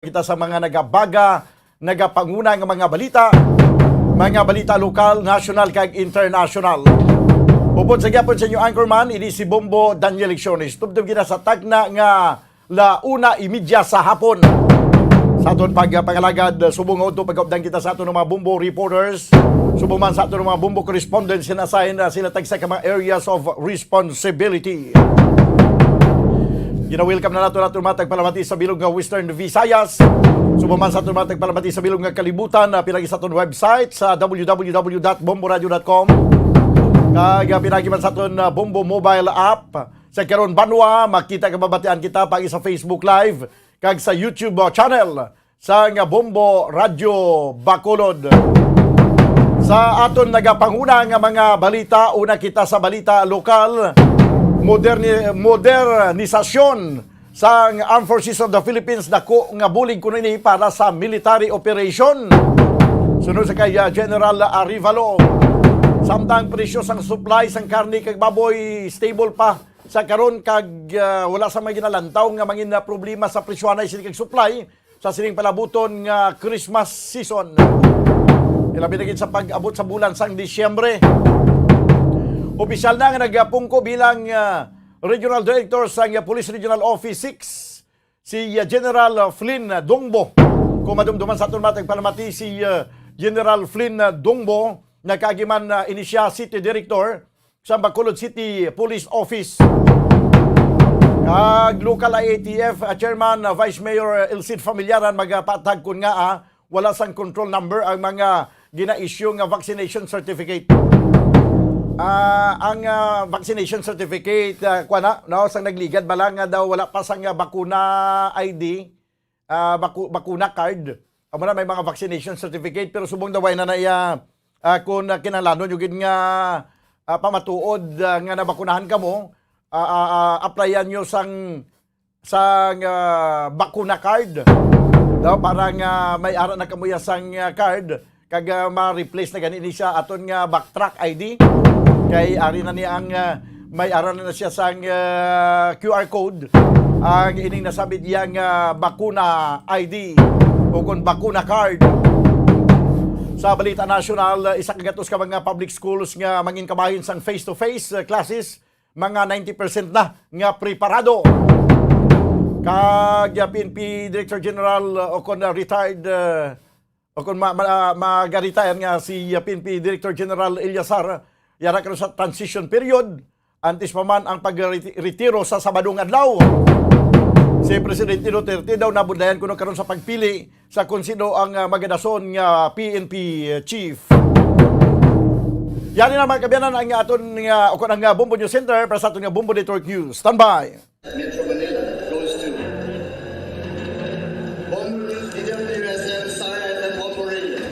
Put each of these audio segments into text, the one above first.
Kita sa mga nagabaga, nagapanguna ng mga balita lokal, national kag international. Upod sa gyapon sa inyo anchorman, ini si Bombo Daniel Lecciones. Tubtub kita sa tagna nga la 1:30 sa hapon. Sa aton pagpangalagad, subong auto pagkaupdan kita sa aton mga Bombo reporters. Subong man sa aton mga Bombo correspondents sinasahin sila tagsa ka mga areas of responsibility. Welcome na nato matag palamati sa bilog nga Western Visayas. Subaman sa aton matag palamati sa bilog nga kalibutan pinagi sa aton website sa www.bomboradio.com. Kag pinagi man sa aton Bombo mobile app. Sa karon banwa makita ka babatian kita pagi sa Facebook Live kag sa YouTube channel sa nga Bombo Radio Bacolod. Sa aton nagapanguna nga mga balita, una kita sa balita lokal. Modernisasyon sa Armed Forces of the Philippines dako nga bulig kuno ini para sa military operation. Sunod sa kay General Arivalo, samtang presyo sang supply sang karne kag baboy stable pa sa karon kag wala sa may ginalantaw nga mangin na problema sa presyoanay sining kag supply sa sining palabuton nga Christmas season. Ilabi na gid sa pag-abot sa bulan sang Disyembre. Opisyal na nga nagpungko bilang Regional Director sa Police Regional Office 6 si General Flynn Dongbo. Kung madumduman sa aton matag palamati si General Flynn Dongbo nagkagiman inisya City Director sa Bacolod City Police Office. Kag local IATF Chairman Vice Mayor Elcid Familiaran magpatag kun nga wala sang control number ang mga gina-issue nga vaccination certificate. Ang vaccination certificate sang nagligad balang nga daw wala pa sang bakuna ID, bakuna card. Amo na may mga vaccination certificate pero subong daw na naya kung kinahanglan yung nga pamatuod nga nabakunahan kamo, applyan nyo sang bakuna card. Daw parang may ara na kamuya sang card kag ma-replace na ganini siya aton nga backtrack ID. Kay ari na niya ang may aral na siya sang QR code ang ining nasabi diyang bakuna ID o kung bakuna card. Sa balita national, isa kagatos ka mga public schools nga mangin kabahin sang face-to-face classes, mga 90% na nga preparado. Kag PNP Director General o kung retired o kung mag-retire nga si PNP Director General Eliazar yara karon sa transition period, antes pa man ang pagretiro sa Sabadong adlaw. Si Presidente Duterte daw nabudayan kuno karon sa pagpili sa kung sino ang magadason nga PNP chief. Yani na mga kabiyanan ang aton nga o kung ang Bombo News Center para sa aton nga Bombo Network News. Standby. Metro Manila goes to Bombo News DWSM Science and Operating.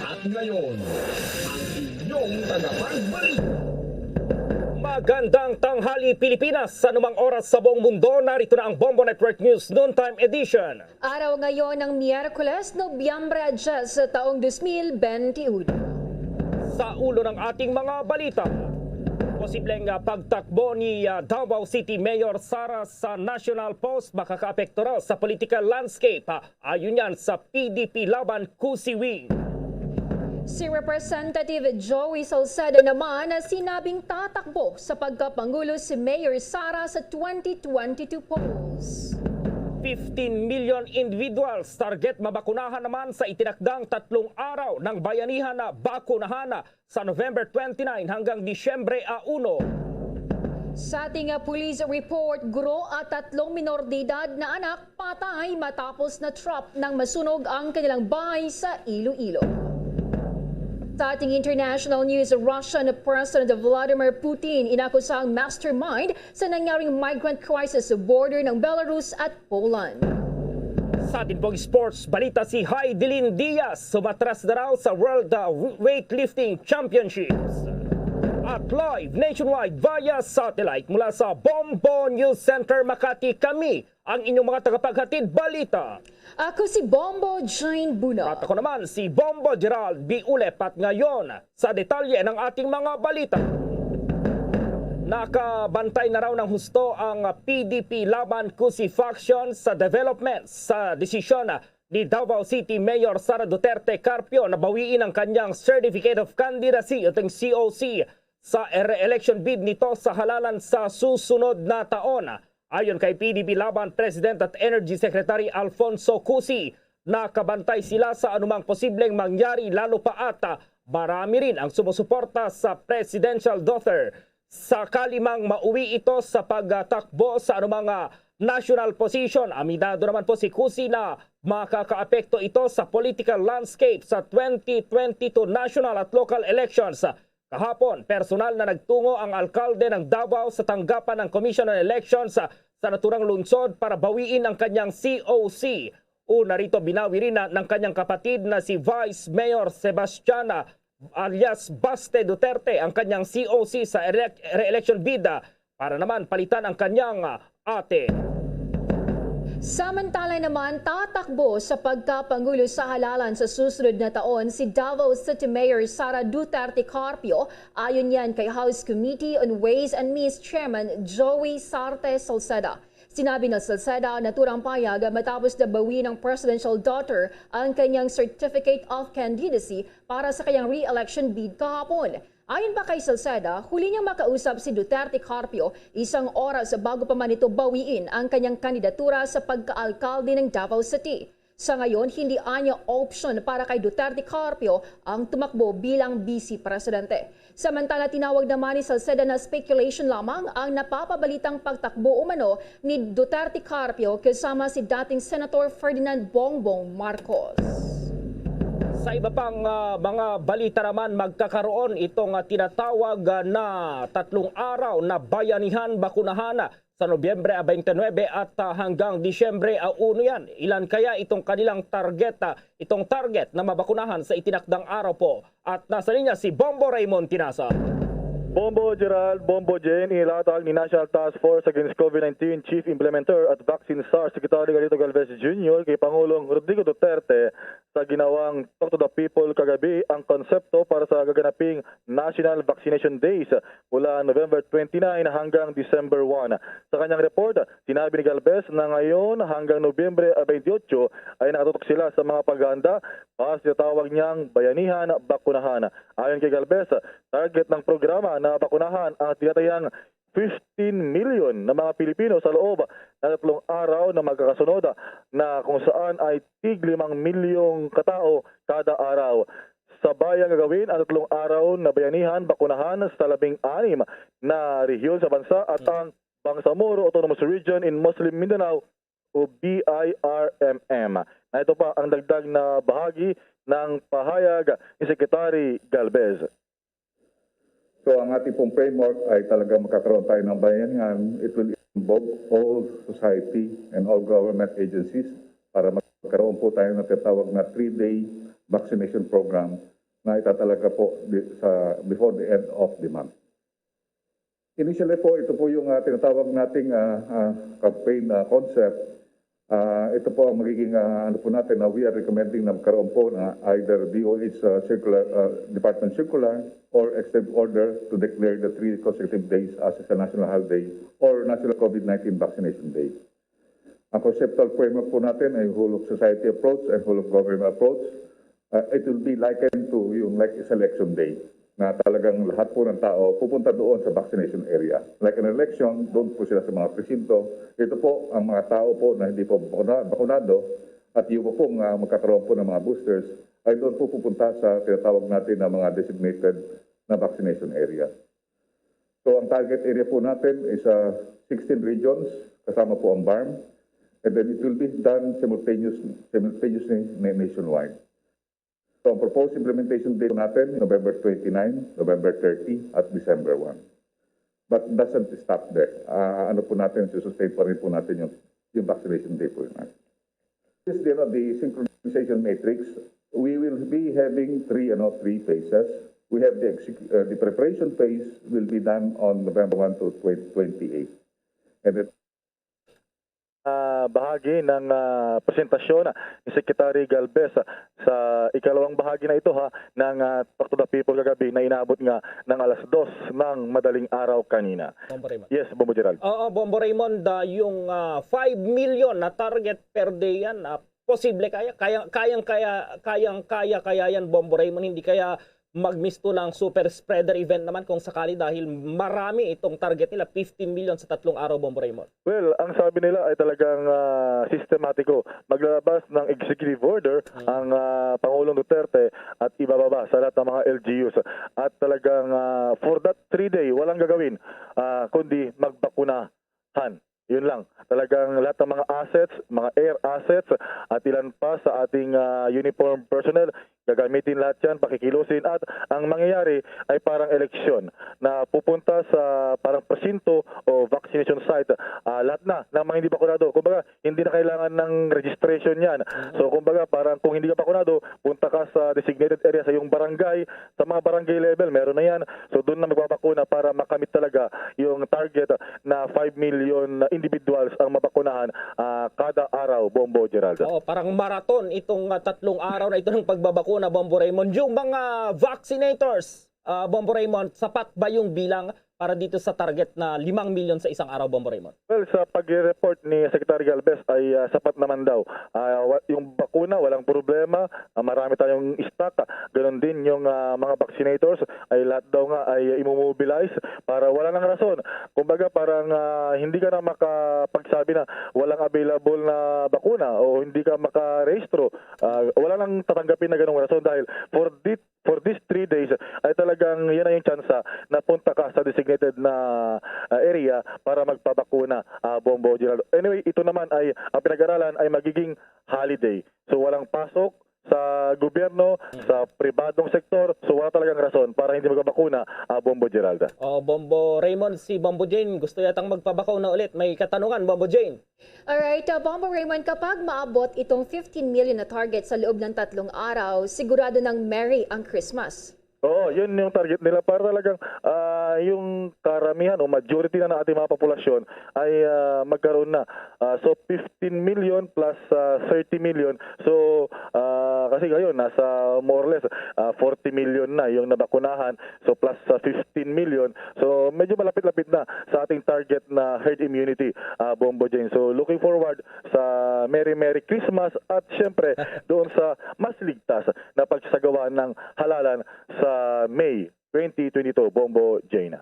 At ngayon, magandang tanghali Pilipinas sa anumang oras sa buong mundo. Narito na ang Bombo Network News Noontime Edition. Araw ngayon ng Miyerkules, Nobyembre 10 sa taong 2021. Sa ulo ng ating mga balita, posibleng pagtakbo ni Davao City Mayor Sara sa National Post makakaapekto raw sa political landscape. Ayon yan sa PDP laban Kusiwi. Si Representative Joey Salcedo naman sinabing tatakbo sa pagkapangulo si Mayor Sara sa 2022 polls. 15 million individuals target mabakunahan naman sa itinakdang 3 araw ng bayanihan na bakunahan sa November 29 hanggang Disyembre 1. Sa ating police report, guro at 3 minor de edad na anak patay matapos na trap ng masunog ang kanilang bahay sa Iloilo. Sa ating international news, Russian President Vladimir Putin inakusa ang mastermind sa nangyaring migrant crisis sa border ng Belarus at Poland. Sa ating pong sports, balita si Heidelin Diaz sumatras na raw sa World Weightlifting Championships. At live nationwide via satellite mula sa Bombo News Center Makati, kami ang inyong mga tagapaghatid balita. Ako si Bombo Jane Buna. At ako naman si Bombo Gerald B. Ulep. At ngayon sa detalye ng ating mga balita. Nakabantay na raw ng husto ang PDP laban Cusi faction sa developments sa desisyon ni Davao City Mayor Sara Duterte Carpio na bawiin ang kanyang Certificate of Candidacy o COC sa re-election bid nito sa halalan sa susunod na taon. Ayon kay PDP Laban President at Energy Secretary Alfonso Cusi, nakabantay sila sa anumang posibleng mangyari lalo pa at marami rin ang sumusuporta sa presidential daughter. Sakali mang mauwi ito sa pagtakbo sa anumang national position. Aminado naman po si Cusi na makakaapekto ito sa political landscape sa 2022 national at local elections. Kahapon, personal na nagtungo ang alkalde ng Davao sa tanggapan ng Commission on Elections sa naturang lungsod para bawiin ang kanyang COC. Una rito binawi rin ng kanyang kapatid na si Vice Mayor Sebastiana alias Baste Duterte ang kanyang COC sa re-election bid para naman palitan ang kanyang ate. Samantala naman, tatakbo sa pagkapangulo sa halalan sa susunod na taon si Davao City Mayor Sara Duterte Carpio, ayon yan kay House Committee on Ways and Means Chairman Joey Sarte Salceda. Sinabi ng Salceda na turang payag matapos na bawi ng presidential daughter ang kanyang Certificate of Candidacy para sa kanyang re-election bid kahapon. Ayon pa kay Salceda, huli niyang makausap si Duterte Carpio 1 oras bago pa man ito bawiin ang kanyang kandidatura sa pagkaalkalde ng Davao City. Sa ngayon, hindi anya option para kay Duterte Carpio ang tumakbo bilang Vice Presidente. Samantala, tinawag naman ni Salceda na speculation lamang ang napapabalitang pagtakbo umano ni Duterte Carpio kasama si dating Senator Ferdinand Bongbong Marcos. Sa iba pang mga balita naman, magkakaroon itong tinatawag na 3 araw na bayanihan bakunahan sa Nobyembre 29 at hanggang Disyembre 1 yan. Ilan kaya itong kanilang target, itong target na mabakunahan sa itinakdang araw po? At nasa linya si Bombo Raymond Tinasa. Bombo Gerald, Bombo Jen, inilatag ni National Task Force Against COVID-19 Chief Implementer at Vaccine SARS Secretary Galito Galvez Jr. kay Pangulong Rodrigo Duterte sa ginawang Talk to the People kagabi ang konsepto para sa gaganaping National Vaccination Days mula November 29 hanggang December 1. Sa kanyang report, sinabi ni Galvez na ngayon hanggang Nobyembre 28 ay nakatutok sila sa mga paghahanda para sa tawag niyang bayanihan bakunahan. Ayon kay Galvez, target ng programa na bakunahan ang tinatayang 15 million na mga Pilipino sa loob ng 3 araw na magkakasunod na kung saan ay tig 5 milyong katao kada araw. Sabay ang gagawin ang 3 araw na bayanihan bakunahan sa 16 na rehiyon sa bansa at ang Bangsamoro Autonomous Region in Muslim Mindanao o BIRMM. Na ito pa ang dagdag na bahagi ng pahayag ni Secretary Galvez. So ang ating pong framework ay talagang makakaroon tayo ng bayanihan. It will involve all society and all government agencies para magkaroon po tayo ng tinatawag na 3-day vaccination program na itatalaga po before the end of the month. Initially po, ito po yung tinatawag nating campaign concept. Ito po ang magiging ano po natin na we are recommending na magkaroon po na either DOH Department Circular or Executive Order to declare the 3 consecutive days as a national holiday or National COVID-19 Vaccination Day. Ang conceptual framework po natin ay whole of society approach and whole of government approach. It will be likened to yung like a selection day na talagang lahat po ng tao pupunta doon sa vaccination area. Like an election, doon po sila sa mga presinto. Ito po ang mga tao po na hindi po bakunado at yung po magkakaroon po ng mga boosters ay doon po pupunta sa tinatawag natin na mga designated na vaccination area. So ang target area po natin is 16 regions kasama po ang BARM and then it will be done simultaneously nationwide. So, ang proposed implementation date natin, November 29, November 30, at December 1. But doesn't stop there. Ano po natin, sustain pa rin po natin yung vaccination day po natin. This is the synchronization matrix. We will be having three phases. We have the preparation phase will be done on November 1 to 28. And bahagi ng presentasyon ni Secretary Galvez sa ikalawang bahagi na ito ng Talk to the People kagabi na inabot nga ng alas 2 ng madaling araw kanina. Bombo Raymond. Yes, Bombo Gerald. Oo, Bombo Raymond, yung 5 million na target per day yan, posible kaya yan, Bombo Raymond, hindi kaya magmisto ng super spreader event naman kung sakali dahil marami itong target nila, 15 million sa 3 araw, Bombo Raymond. Well, ang sabi nila ay talagang sistematiko. Maglalabas ng executive order ang Pangulong Duterte at ibababa sa lahat ng mga LGUs. At talagang for that 3-day, walang gagawin kundi magbakunahan. Yun lang. Talagang lahat ng mga assets, mga air assets at ilan pa sa ating uniform personnel, gagamitin lahat yan, pakikilusin at ang mangyayari ay parang eleksyon na pupunta sa parang presinto o vaccination site. Lahat na ng mga hindi bakunado. Kumbaga, hindi na kailangan ng registration yan. So kumbaga, parang kung hindi ka bakunado, punta ka sa designated area sa iyong barangay, sa mga barangay level, meron na yan. So doon na magbabakuna para makamit talaga yung target na 5 million individuals ang mabakunahan kada araw, Bombo Gerald. Oo, parang marathon itong 3 araw na ito ng pagbabakuna, Bombo Raymond. Yung mga vaccinators, Bombo Raymond, sapat ba yung bilang para dito sa target na 5 million sa isang araw, Bombo Raymond? Well, sa pag-report ni Secretary Galvez ay sapat naman daw. Yung bakuna, walang problema. Marami tayong stock. Ganon din yung mga vaccinators ay lahat daw nga ay imomobilize para wala nang rason. Kumbaga parang hindi ka na makapagsabi na walang available na bakuna o hindi ka makarehistro. Wala nang tatanggapin na ganong rason dahil for these 3 days ay talagang yan na yung chance na punta ka sa designated na area para magpabakuna, Bombo Gerald. Anyway, ito naman ay ang pinag-aralan ay magiging holiday. So walang pasok sa gobyerno, sa pribadong sektor. So wala talagang rason para hindi magpabakuna, Bombo Gerald. Bombo Raymond, si Bombo Jane gusto yatang magpabakuna ulit. May katanungan, Bombo Jane. Alright, Bombo Raymond, kapag maabot itong 15 million na target sa loob ng 3 araw, sigurado ng merry ang Christmas. Oo, yun yung target nila para talagang yung karamihan o majority na ng ating mga populasyon ay magkaroon na. So 15 million plus 30 million. So kasi ngayon nasa more or less 40 million na yung nabakunahan. So plus 15 million. So medyo malapit-lapit na sa ating target na herd immunity, Bombo Jane. So looking forward sa Merry Christmas at syempre doon sa mas ligtas na pagsasagawa ng halalan sa May 2022, Bombo Jane.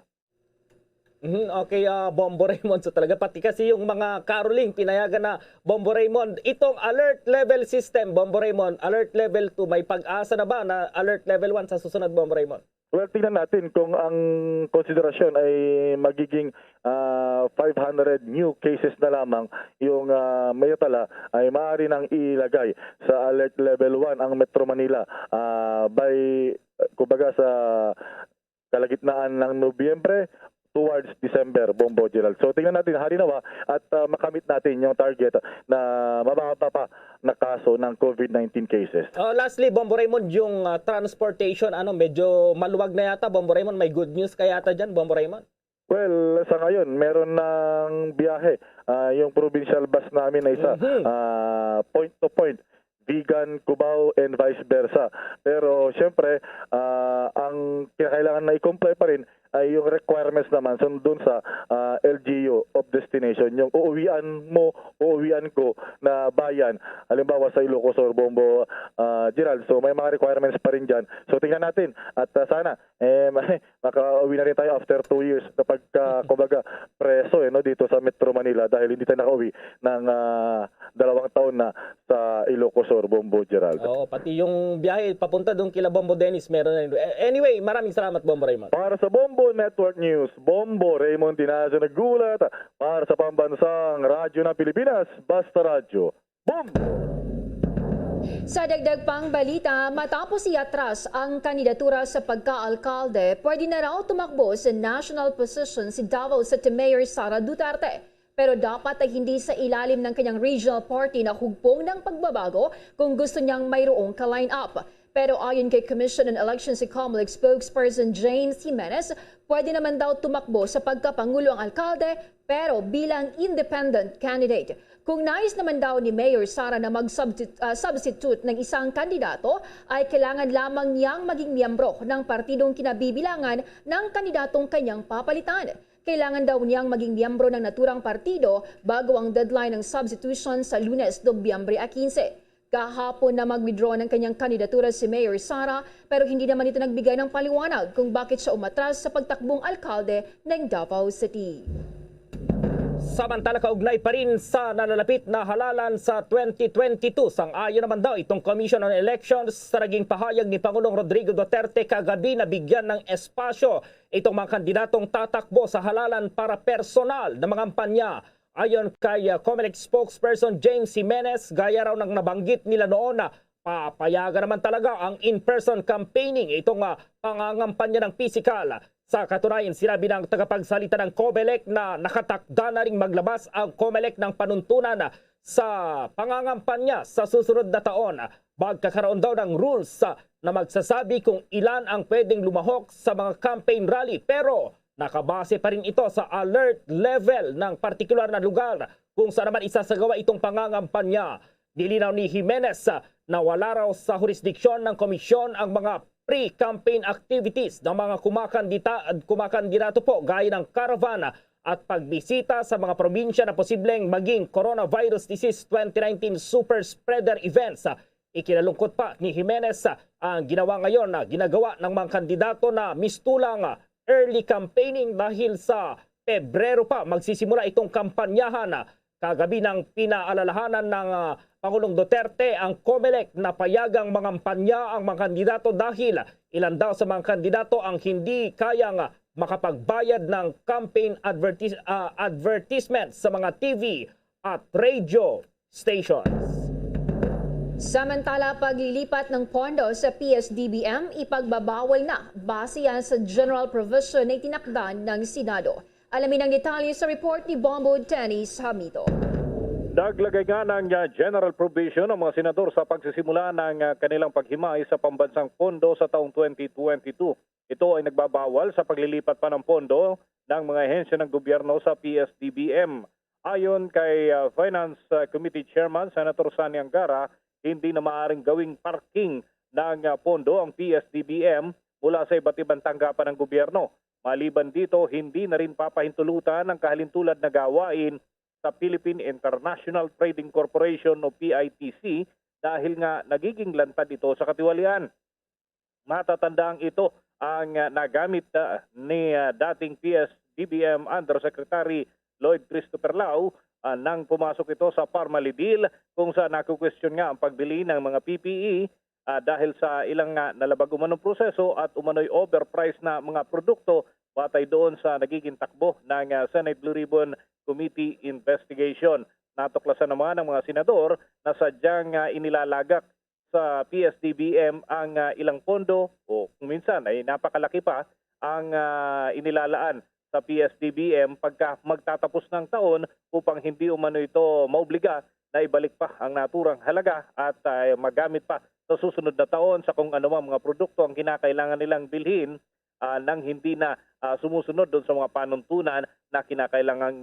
Okay, Bombo Raymond. So talaga pati kasi yung mga caroling pinayagan na, Bombo Raymond. Itong alert level system, Bombo Raymond, alert level 2, may pag-asa na ba na alert level 1 sa susunod, Bombo Raymond? Well, tingnan natin kung ang konsiderasyon ay magiging 500 new cases na lamang. Yung Mayatala ay maaari nang ilagay sa alert level 1 ang Metro Manila by kumbaga sa kalagitnaan ng Nobyembre towards December, Bombo Gerald. So tingnan natin halinawa at makamit natin yung target na mababa pa na kaso ng COVID-19 cases. Lastly, Bombo Raymond, yung transportation, medyo maluwag na yata, Bombo Raymond. May good news kaya yata dyan, Bombo Raymond? Well, sa ngayon, meron ng biyahe. Yung provincial bus namin na isa, point to point, Vigan, Cubao, and vice versa. Pero syempre, ang kinakailangan na i-comply pa rin ay yung requirements naman dun sa LGU of destination, yung uuwian mo, uuwian ko na bayan, halimbawa sa Ilocos or Bombo Gerald. So may mga requirements pa rin dyan. So tingnan natin at sana makauwi na rin tayo after 2 years na kumbaga preso dito sa Metro Manila dahil hindi tayo nakauwi ng 2 taon na sa Ilocos or Bombo Gerald. Pati yung biyahe papunta doon kila Bombo Dennis meron na rin. Anyway, maraming salamat, Bombo Raymond. Para sa Bombo Network News, Bombo Raymond Tinazo naggulat para sa pambansang radyo ng Pilipinas, Basta Radyo. Boom! Sa dagdag pang balita, matapos iatras ang kandidatura sa pagka-alkalde, pwede na raw tumakbo sa national position si Davao City Mayor Sara Duterte. Pero dapat ay hindi sa ilalim ng kanyang regional party na hugpong ng pagbabago kung gusto niyang mayroong ka-line up. Pero ayon kay Commission on Elections and Comelec spokesperson Jane Jimenez, pwede naman daw tumakbo sa pagkapangulo ang alkalde pero bilang independent candidate. Kung nais naman daw ni Mayor Sara na mag-substitute ng isang kandidato, ay kailangan lamang niyang maging miyembro ng partidong kinabibilangan ng kandidatong kanyang papalitan. Kailangan daw niyang maging miyembro ng naturang partido bago ang deadline ng substitution sa Lunes, Nobyembre 15. Kahapon na mag-withdraw ng kanyang kandidatura si Mayor Sara pero hindi naman ito nagbigay ng paliwanag kung bakit siya umatras sa pagtakbong alkalde ng Davao City. Samantala, kaugnay pa rin sa nalalapit na halalan sa 2022. Sang-ayon naman daw itong Commission on Elections sa naging pahayag ni Pangulong Rodrigo Duterte kagabi na bigyan ng espasyo itong mga kandidatong tatakbo sa halalan para personal na mga kampanya. Ayon kay COMELEC spokesperson James Jimenez, gaya raw ng nabanggit nila noon na papayagan naman talaga ang in-person campaigning itong pangangampanya ng pisikal. Sa katunayan, sinabi ng tagapagsalita ng COMELEC na nakatakda na ring maglabas ang COMELEC ng panuntunan sa pangangampanya sa susunod na taon. Magkakaroon daw ng rules na magsasabi kung ilan ang pwedeng lumahok sa mga campaign rally. Pero nakabase pa rin ito sa alert level ng partikular na lugar kung saan naman isasagawa itong pangangampanya. Nilinaw ni Jimenez na wala raw sa jurisdiksyon ng komisyon ang mga pre-campaign activities ng mga kumakandidato po gaya ng caravan at pagbisita sa mga probinsya na posibleng maging coronavirus disease 2019 super spreader events. Ikinalungkot pa ni Jimenez ang ginawa ngayon na ginagawa ng mga kandidato na mistulang early campaigning dahil sa Pebrero pa magsisimula itong kampanyahan. Kagabi ng pinaalalahanan ng Pangulong Duterte ang COMELEC na payagang mangampanya ang mga kandidato dahil ilan daw sa mga kandidato ang hindi kayang makapagbayad ng campaign advertisement sa mga TV at radio stations. Samantala, paglilipat ng pondo sa PSDBM, ipagbabawal na base yan sa general provision na itinakda ng Senado. Alamin ang detalye sa report ni Bombo Dennis Hamito. Naglagay nga ng general provision ang mga senador sa pagsisimula ng kanilang paghimay sa pambansang pondo sa taong 2022. Ito ay nagbabawal sa paglilipat pa ng pondo ng mga ahensya ng gobyerno sa PSDBM. Ayon kay Finance Committee Chairman Senator Sani Angara, hindi na maaaring gawing parking ng pondo ang PSDBM mula sa iba't ibang tanggapan ng gobyerno. Maliban dito, hindi na rin papahintulutan ang kahalintulad na gawain sa Philippine International Trading Corporation o PITC dahil nga nagiging lantad ito sa katiwalian. Matatandaan ito ang nagamit ni dating PSDBM Undersecretary Lloyd Christopher Lau nang pumasok ito sa Parmali Bill kung saan nakukwestiyon nga ang pagbili ng mga PPE dahil sa ilang nalabag umanong proseso at umano'y overpriced na mga produkto batay doon sa nagiging takbo ng Senate Blue Ribbon Committee investigation. Natuklasan naman ng mga senador na sadyang inilalagak sa PSDBM ang ilang pondo o kung minsan ay napakalaki pa ang inilalaan sa PSDBM pagka magtatapos ng taon upang hindi umano ito maobliga na ibalik pa ang naturang halaga at magamit pa sa susunod na taon sa kung ano mga produkto ang kinakailangan nilang bilhin nang hindi na sumusunod doon sa mga panuntunan na kinakailangan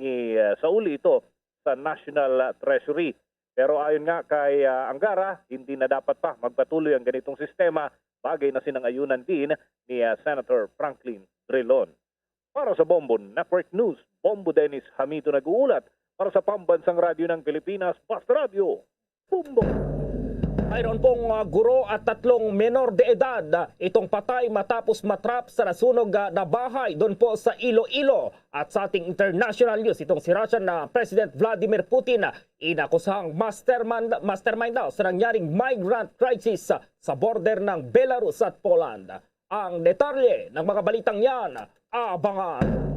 sauli ito sa National Treasury. Pero ayon nga kay Angara, hindi na dapat pa magpatuloy ang ganitong sistema, bagay na sinangayunan din ni Senator Franklin Drilon. Para sa Bombo Network News, Bombo Dennis Hamito nag-uulat para sa Pambansang Radyo ng Pilipinas, Basta Radio, Bombo! Mayroon pong guro at 3 menor de edad itong patay matapos matrap sa nasunog na bahay doon po sa Iloilo. At sa ating international news, itong si Russian na President Vladimir Putin inakusahang mastermind daw sa nangyaring migrant crisis sa border ng Belarus at Poland. Ang detalye ng mga balitang yan, abangan!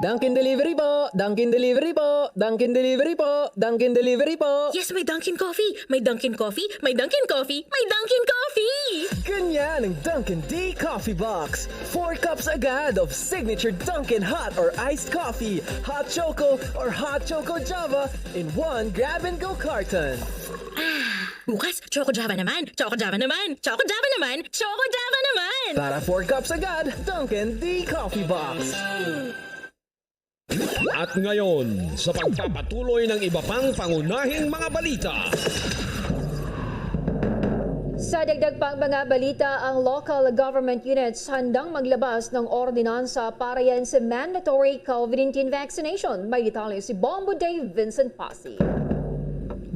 Dunkin' Delivery po! Dunkin' Delivery po! Dunkin' Delivery po! Dunkin' Delivery po! Yes, may Dunkin' Coffee! May Dunkin' Coffee! May Dunkin' Coffee! May Dunkin' Coffee! Ganyan ang Dunkin' D Coffee Box! 4 cups agad of signature Dunkin' hot or iced coffee, hot choco or hot choco java in 1 grab-and-go carton. Bukas, Choco Java naman! Choco Java naman! Choco Java naman! Choco Java naman! Para 4 cups agad, Dunkin' D Coffee Box! At ngayon, sa pagpapatuloy ng iba pang pangunahing mga balita. Sa dagdag pang mga balita, ang local government units handang maglabas ng ordinansa para yan sa mandatory COVID-19 vaccination. May detalye si Bombo Dave Vincent Pasi.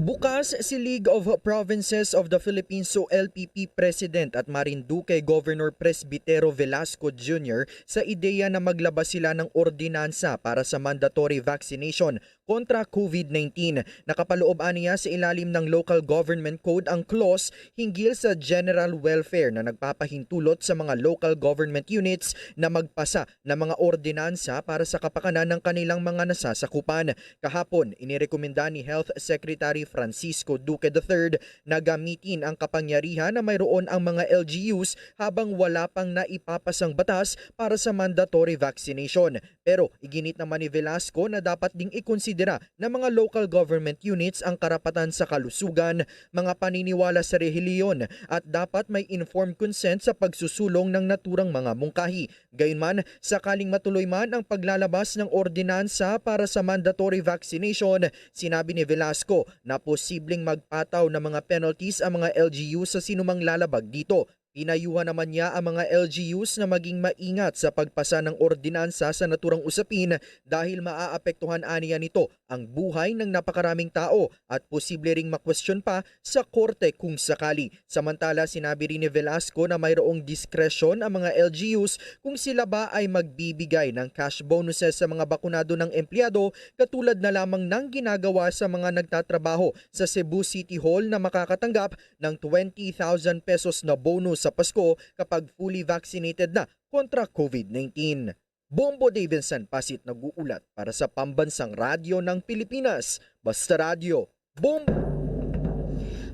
Bukas si League of Provinces of the Philippines o LPP President at Marinduque Governor Presbitero Velasco Jr. sa ideya na maglabas sila ng ordinansa para sa mandatory vaccination kontra COVID-19. Nakapaloob niya sa ilalim ng Local Government Code ang clause hinggil sa general welfare na nagpapahintulot sa mga local government units na magpasa ng mga ordinansa para sa kapakanan ng kanilang mga nasasakupan. Kahapon, inirekomenda ni Health Secretary Francisco Duque III na gamitin ang kapangyarihan na mayroon ang mga LGUs habang wala pang naipapasang batas para sa mandatory vaccination. Pero iginit naman ni Velasco na dapat ding ikonsidera ng mga local government units ang karapatan sa kalusugan, mga paniniwala sa relihiyon at dapat may informed consent sa pagsusulong ng naturang mga mungkahi. Gayunman, sakaling matuloy man ang paglalabas ng ordinansa para sa mandatory vaccination, sinabi ni Velasco na posibleng magpataw ng mga penalties ang mga LGU sa sinumang lalabag dito. Pinayuhan naman niya ang mga LGUs na maging maingat sa pagpasa ng ordinansa sa naturang usapin dahil maaapektuhan aniya nito ang buhay ng napakaraming tao at posible ring makwestiyon pa sa korte kung sakali. Samantala, sinabi rin ni Velasco na mayroong diskresyon ang mga LGUs kung sila ba ay magbibigay ng cash bonuses sa mga bakunado ng empleyado katulad na lamang ng ginagawa sa mga nagtatrabaho sa Cebu City Hall na makakatanggap ng 20,000 pesos na bonus sa Pasko kapag fully vaccinated na kontra COVID-19. Bombo Davidson Pasit nag-uulat para sa Pambansang Radyo ng Pilipinas. Basta Radio, Bombo!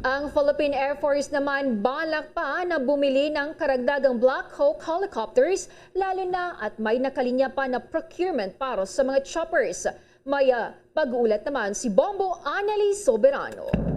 Ang Philippine Air Force naman balak pa na bumili ng karagdagang Black Hawk helicopters lalo na at may nakalinya pa na procurement para sa mga choppers. May pag-uulat naman si Bombo Annalise Soberano.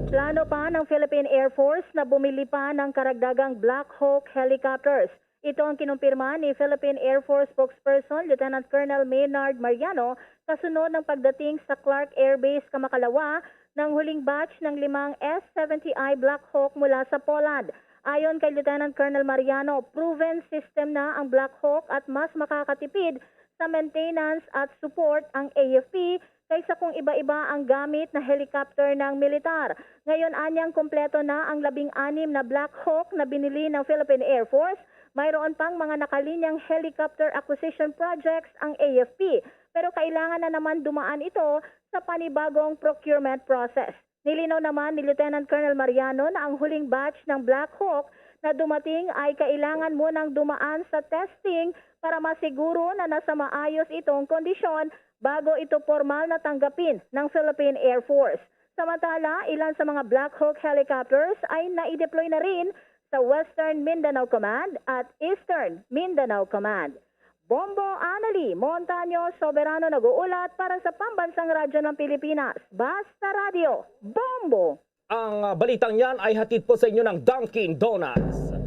Plano pa ng Philippine Air Force na bumili pa ng karagdagang Black Hawk helicopters. Ito ang kinumpirma ni Philippine Air Force spokesperson Lieutenant Colonel Maynard Mariano kasunod ng pagdating sa Clark Air Base, Kamakalawa ng huling batch ng 5 S-70I Black Hawk mula sa Poland. Ayon kay Lieutenant Colonel Mariano, proven system na ang Black Hawk at mas makakatipid sa maintenance at support ang AFP kaysa kung iba-iba ang gamit na helicopter ng militar. Ngayon anyang kumpleto na ang 16 na Black Hawk na binili ng Philippine Air Force. Mayroon pang mga nakalinyang helicopter acquisition projects ang AFP. Pero kailangan na naman dumaan ito sa panibagong procurement process. Nilinaw naman ni Lieutenant Colonel Mariano na ang huling batch ng Black Hawk na dumating ay kailangan munang dumaan sa testing para masiguro na nasa maayos itong kondisyon bago ito formal na tanggapin ng Philippine Air Force. Samantala, ilan sa mga Black Hawk helicopters ay naideploy na rin sa Western Mindanao Command at Eastern Mindanao Command. Bombo Anali Montaño Soberano nag-uulat para sa Pambansang Radyo ng Pilipinas. Basta Radio, Bombo! Ang balitang yan ay hatid po sa inyo ng Dunkin Donuts.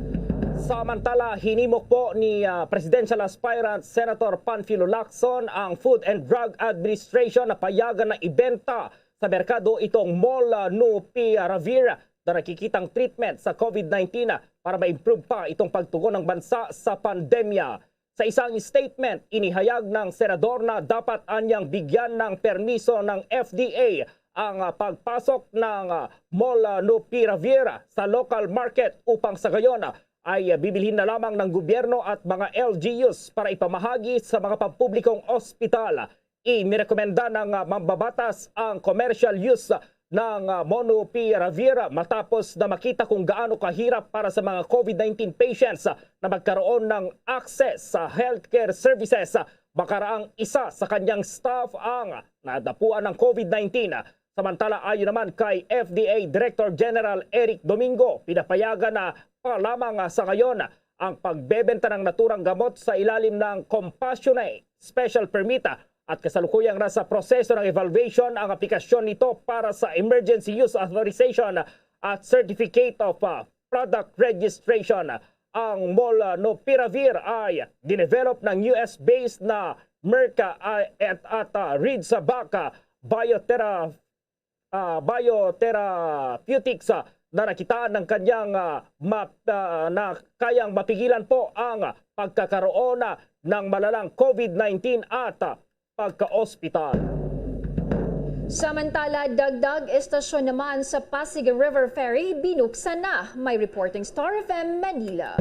Samantala, hinimok po ni Presidential Aspirant Senator Panfilo Lacson ang Food and Drug Administration na payagan na ibenta sa merkado itong Molnupiravir na nakikitang treatment sa COVID-19 para ma-improve pa itong pagtugon ng bansa sa pandemya. Sa isang statement, inihayag ng senador na dapat anyang bigyan ng permiso ng FDA ang pagpasok ng Molnupiravir sa local market upang sa gayon ay bibilhin na lamang ng gobyerno at mga LGUs para ipamahagi sa mga pampublikong ospital. Inirekomenda ng mambabatas ang commercial use ng Molnupiravir matapos na makita kung gaano kahirap para sa mga COVID-19 patients na magkaroon ng access sa healthcare services. Makaraang isa sa kanyang staff ang nadapuan ng COVID-19. Samantala, ayon naman kay FDA Director General Eric Domingo, pinapayagan na pa lamang sa ngayon ang pagbebenta ng naturang gamot sa ilalim ng Compassionate Special Permit at kasalukuyang nasa proseso ng evaluation ang aplikasyon nito para sa Emergency Use Authorization at Certificate of Product Registration. Ang Molnupiravir ay dinevelop ng US-based na Merca at Reed sa Baka Biotherapeutics na nakita ng kanyang na kayang mapigilan po ang pagkakaroon ng malalang COVID-19 at pagka-ospital. Samantala, dagdag estasyon naman sa Pasig River Ferry binuksan na. May reporting Star FM Manila.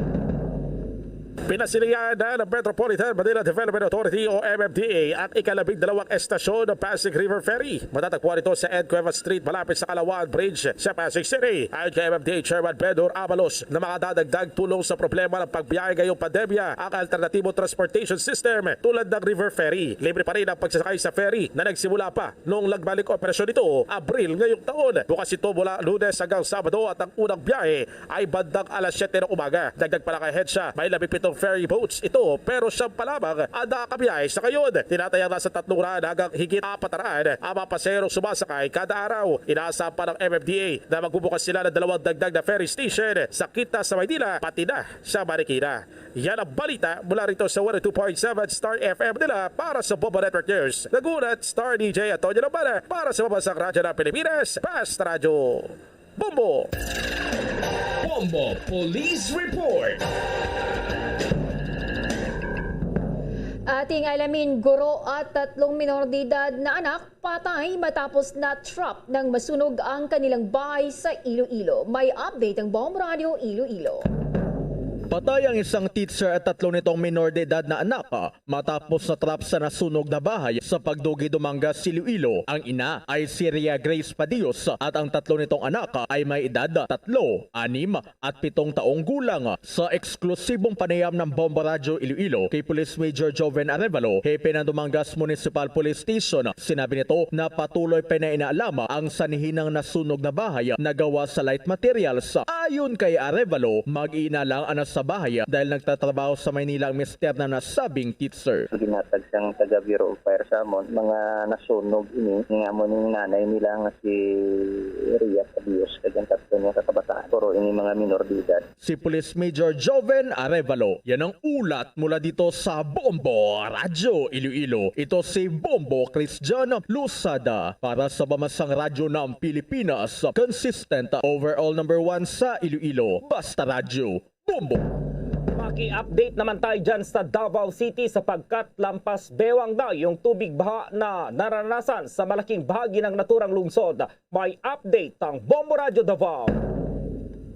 Pinasilihan na ng Metropolitan Manila Development Authority o MMDA ang ika-12 estasyon ng Pasig River Ferry. Matatagpuan ito sa Ed Cuevas Street malapit sa Calawaan Bridge sa Pasig City. Ayon kay MMDA Chairman Pedro Avalos na makadadagdag tulong sa problema ng pagbiyahe ngayong pandemya ang alternatibong transportation system tulad ng River Ferry. Libre pa rin ang pagsasakay sa ferry na nagsimula pa noong nagbalik operasyon ito Abril ngayong taon. Bukas ito mula Lunes hanggang Sabado at ang unang biyahe ay bandang alas 7 ng umaga. Dagdag pala kay Hedsha, may 17 ferry boats ito pero siyam pa lamang ang nakakabiyahe sa ngayon. Tinatayang nasa 3 hanggang higit 4 ang mga paserong sumasakay kada araw. Inaasahan pa ng MMDA na magbubukas sila ng 2 dagdag na ferry station sa Kita sa Maynila pati na sa Marikina. Yan ang balita mula rito sa 102.7 Star FM nila para sa Bombo Network News. Nagulat Star DJ Antonio Lambana para sa Pambansang Radyo ng Pilipinas, Basta Radyo. Bombo! Bombo Police Report. Ating alamin, guro at 3 minor de edad na anak patay matapos na trap ng masunog ang kanilang bahay sa Iloilo. May update ang Bombo Radio Iloilo. Patay ang isang teacher at 3 nitong minor de edad na anak matapos na trap sa nasunog na bahay sa Pagdugi, Dumangas, Iloilo. Ang ina ay si Ria Grace Padios at ang 3 nitong anak ay may edad 3, 6 at 7 taong gulang. Sa eksklusibong panayam ng Bombo Radio Iloilo kay Police Major Joven Arevalo, hepe ng Dumangas Municipal Police Station, sinabi nito na patuloy pa na inaalama ang sanihinang nasunog na bahay na gawa sa light materials. Ayon kay Arevalo, mag-iina lang ang sa bahay dahil nagtatrabaho sa Maynila ang mister na nasabing teacher. Ginatag siyang taga Bureau of Fire sa amon, mga nasunog ini, nga mo ning nanay nila nga si Ria Padios, kagyan 3 niya kakabataan. Puro ini mga minor de edad. Si Police Major Joven Arevalo, yan ang ulat mula dito sa Bombo Radio Iloilo. Ito si Bombo Christian Lusada para sa Pambansang Radyo ng Pilipinas. Consistent overall number 1 sa Iloilo. Basta Radio. Bombo! Maki-update naman tayo dyan sa Davao City sapagkat lampas bewang na yung tubig baha na naranasan sa malaking bahagi ng naturang lungsod. May update ang Bombo Radio Davao.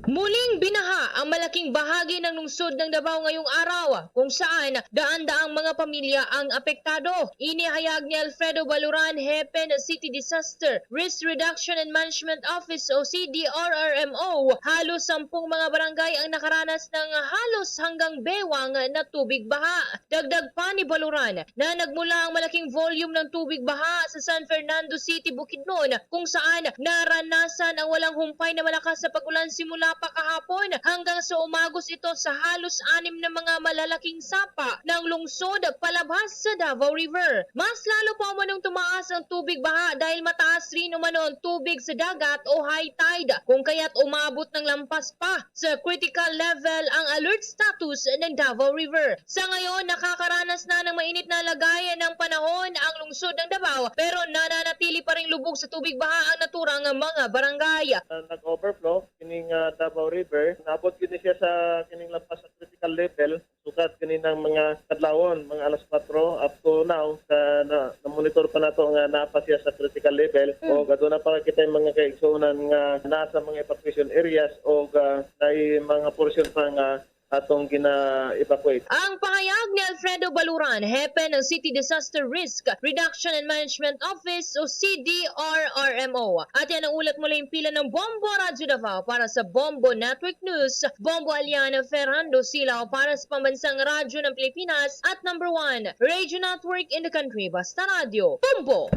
Muling binaha ang malaking bahagi ng lungsod ng Davao ngayong araw kung saan daan-daang mga pamilya ang apektado. Inihayag ni Alfredo Baluran, Hepe ng City Disaster Risk Reduction and Management Office o CDRRMO. Halos 10 mga barangay ang nakaranas ng halos hanggang bewang na tubig baha. Dagdag pa ni Baluran na nagmula ang malaking volume ng tubig baha sa San Fernando City, Bukidnon kung saan naranasan ang walang humpay na malakas sa pag-ulan simula pa kahapon hanggang sa umagos ito sa halos 6 na mga malalaking sapa ng lungsod palabas sa Davao River. Mas lalo pa umanong tumaas ang tubig baha dahil mataas rin umano ang tubig sa dagat o high tide kung kaya't umabot ng lampas pa sa critical level ang alert status ng Davao River. Sa ngayon, nakakaranas na ng mainit na lagayan ng panahon ang lungsod ng Davao pero nananatili pa rin lubog sa tubig baha ang naturang mga barangay. Nag-overflow kining Davao River, naabot gini siya sa kining lampas sa critical level, sukat kininang mga kadlawon, mga alas 4 up to now sa na-monitor pa nato nga napa siya sa critical level o aduna pa kita yung mga kaigsunan nga nasa mga evacuation areas o na mga portion pa nga atong gina-evacuate. Ang pahayag ni Alfredo Baluran, Hepe ng City Disaster Risk Reduction and Management Office o CDRRMO. At yan ang ulat mula yung pila ng Bombo Radio Davao para sa Bombo Network News. Bombo Aliana Ferrando Silao para sa Pambansang Radyo ng Pilipinas at number 1 Radio Network in the country. Basta Radio. Bombo!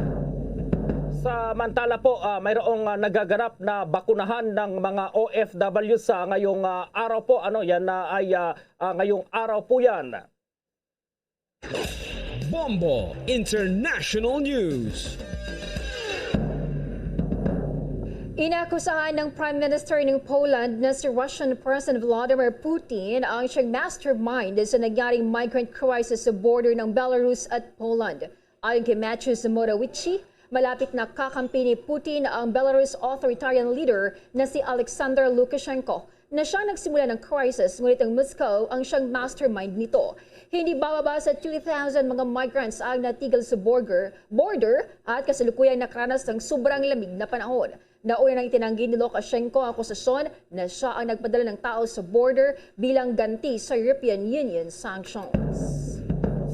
Samantala po, mayroong nagaganap na bakunahan ng mga OFW sa ngayong araw po. Yan ay ngayong araw po yan. Bombo International News. Inakusahan ng Prime Minister ng Poland na si Russian President Vladimir Putin ang siyang mastermind sa nangyaring migrant crisis sa border ng Belarus at Poland. Ayon kay Matthew Morawiecki, malapit na kakampi ni Putin ang Belarus authoritarian leader na si Alexander Lukashenko na siya nagsimula ng crisis, ngunit ang Moscow ang siyang mastermind nito. Hindi bababa sa 2,000 mga migrants ang natigil sa border at kasalukuyang nakaranas ng sobrang lamig na panahon. Nauna nang itinanggi ni Lukashenko ang akusasyon na siya ang nagpadala ng tao sa border bilang ganti sa European Union sanctions.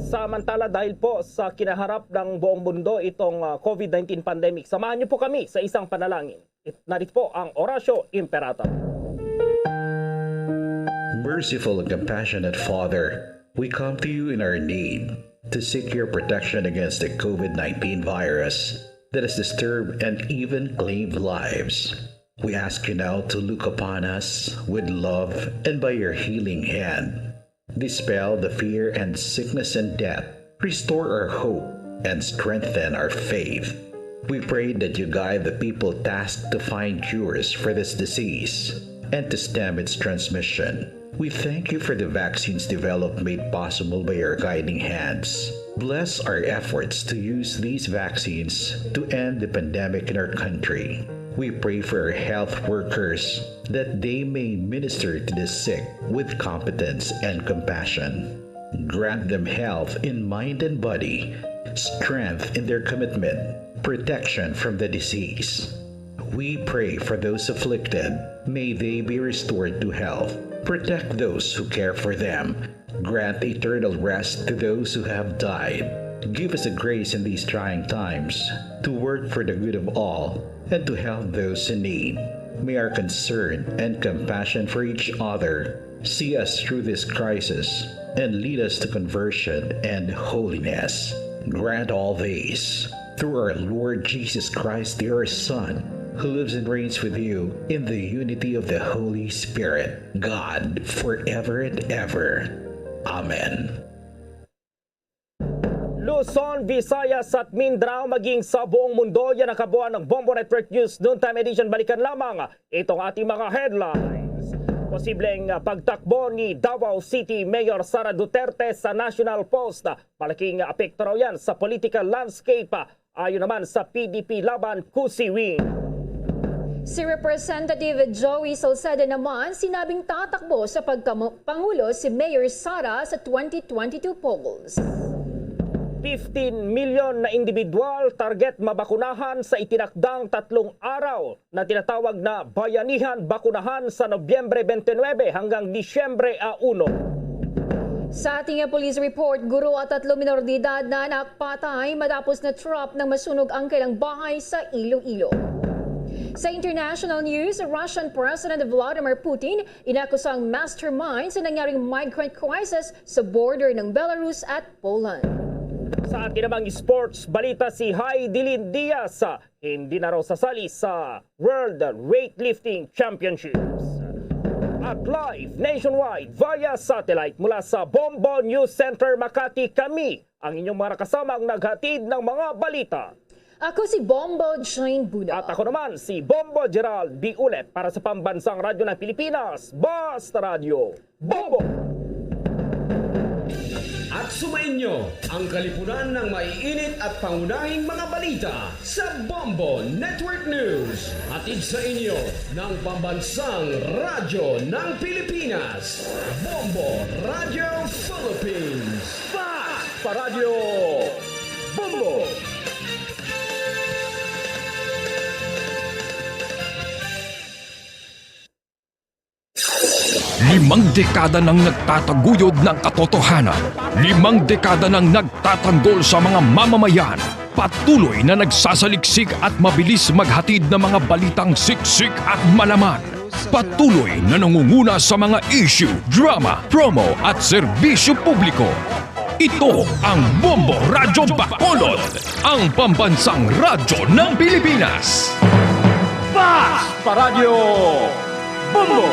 Samantala dahil po sa kinaharap ng buong mundo itong COVID-19 pandemic, samahan niyo po kami sa isang panalangin. Narito po ang Oratio Imperator. Merciful and compassionate Father, we come to you in our need to seek your protection against the COVID-19 virus that has disturbed and even claimed lives. We ask you now to look upon us with love and by your healing hand, dispel the fear and sickness and death, restore our hope and strengthen our faith. We pray that you guide the people tasked to find cures for this disease and to stem its transmission. We thank you for the vaccines developed made possible by your guiding hands. Bless our efforts to use these vaccines to end the pandemic in our country. We pray for our health workers that they may minister to the sick with competence and compassion. Grant them health in mind and body, strength in their commitment, protection from the disease. We pray for those afflicted. May they be restored to health. Protect those who care for them. Grant eternal rest to those who have died. Give us a grace in these trying times to work for the good of all and to help those in need. May our concern and compassion for each other see us through this crisis and lead us to conversion and holiness. Grant all these through our Lord Jesus Christ, your Son, who lives and reigns with you in the unity of the Holy Spirit, God, forever and ever. Amen. Luzon, Visayas at Mindanao maging sa buong mundo, yan ang kabuuan ng Bombo Network News Noontime Edition. Balikan lamang itong ating mga headlines. Posibleng pagtakbo ni Davao City Mayor Sara Duterte sa National Post. Malaking apekto raw yan sa political landscape. Ayon naman sa PDP laban Kusiwing. Si Representative Joey Salceda naman sinabing tatakbo sa pagkapangulo si Mayor Sara sa 2022 polls. 15 million na individual target mabakunahan sa itinakdang 3 araw na tinatawag na Bayanihan Bakunahan sa Nobyembre 29 hanggang Disyembre 1. Sa ating police report, guro at 3 minor de edad na anak patay matapos na trap ng masunog ang kailang bahay sa Iloilo. Sa international news, Russian President Vladimir Putin inakusang mastermind sa nangyaring migrant crisis sa border ng Belarus at Poland. Sa ating namang sports balita, si Heidelin Diaz hindi na raw sasali sa World Weightlifting Championships. At live nationwide via satellite mula sa Bombo News Center Makati, kami ang inyong mga kasamang naghatid ng mga balita. Ako si Bombo Jane Buda. At ako naman si Bombo Gerald B. Ulet para sa Pambansang Radyo ng Pilipinas, Basta Radio, Bombo! At sumainyo ang kalipunan ng maiinit at pangunahing mga balita sa Bombo Network News. Hatid sa inyo ng Pambansang Radyo ng Pilipinas, Bombo Radio Philippines. Basta Radio, Bombo! Limang dekada nang nagtataguyod ng katotohanan. 5 dekada nang nagtatanggol sa mga mamamayan. Patuloy na nagsasaliksik at mabilis maghatid ng mga balitang siksik at malaman. Patuloy na nangunguna sa mga issue, drama, promo at serbisyo publiko. Ito ang Bombo Radyo Bacolod, ang pambansang radyo ng Pilipinas. Basta Radio, Bombo!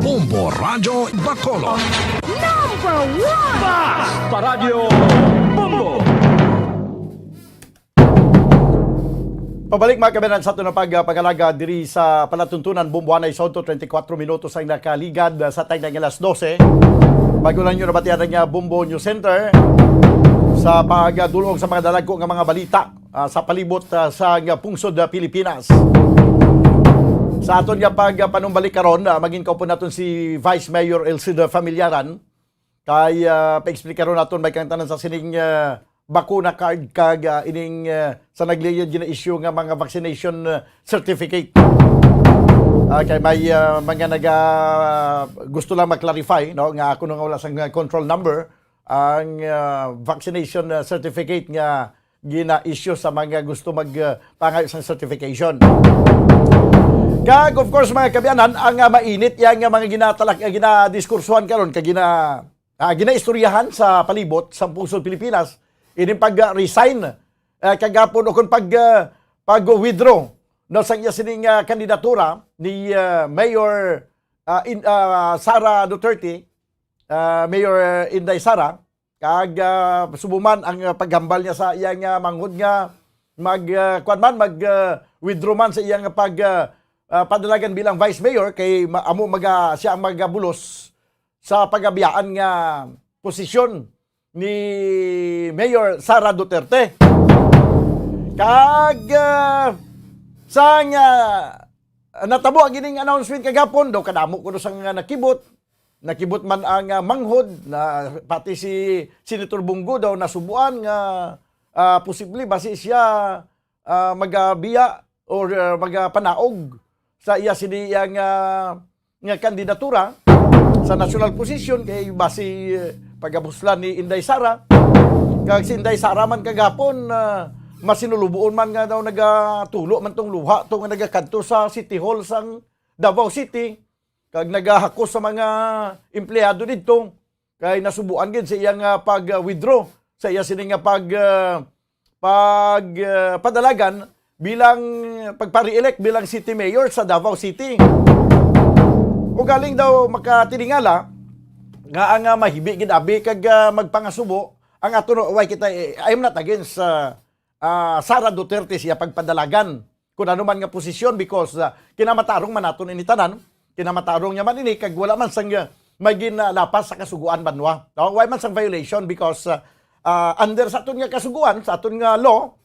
Bombo Radyo Bacolod. Number 1! Basta Radio, Bombo! Pabalik mga kabanan sa ito na pagalaga diri sa palatuntunan Bumbuanay Soto, 24 minutos ang nakaligad sa tayong ng alas 12. Bago lang nyo nabatihan ng Bumbo News Center sa pagdulong sa mga dalagko ng mga balita sa palibot sa pungsod Pilipinas. Sa aton nga panumbalik karon, maging kaupo naton si Vice Mayor Elcida Familiaran kay pa-explain karon naton may kang tanan sa sining bakuna card kag ining sa nagliyod gina issue nga mga vaccination certificate. Kay may mga gusto lang mag-clarify no nga ako nga wala sang control number ang vaccination certificate nga gina-issue sa mga gusto magpangayo sa certification. Kag of course mga kabiyanan ang mainit yang mga ginadiskursuhan karon kag ginaistoryahan sa palibot sa pusod Pilipinas ini pag-resign kagapon o kung pag-withdraw no sa iya sining kandidatura ni Mayor Sara Duterte, Mayor Inday Sara, kag subuman ang paghambal niya sa iyang manghud nga withdraw man sa iyang padalagan bilang Vice Mayor kay siya ang magabulos sa pagabiyaan nga posisyon ni Mayor Sara Duterte. Kag sang natabo ang gining announcement kagapon daw kadamo kuno sang nakibot man ang manghod na pati si Senator Bungo daw nasubuan nga posible basi siya magabiya or magapanaog sa iya siniyang nga kandidatura sa national position kay basi pagabuslan ni Inday Sara. Kag si Inday Sara man kagapon masinulubuon man nga daw nagatulo man tong luha tong nagakadto sa City Hall sang Davao City kag nagahakos sa mga empleyado didto kay nasubuan gid sa iyang pag-withdraw sa iya sining padalagan bilang pagpari-elect bilang city mayor sa Davao City. O galing daw makatiningala nga ang mahibi gid abi kag magpangasubo ang ato no way kita I'm not against Sara Duterte siya pagpadalagan kung ano man nga posisyon because kinamatarong man naton ini tanan kinamatarong niya man ini kag wala man sang magin lapas sa kasuguan banwa no way man sang violation because under sa aton nga kasuguan sa aton nga law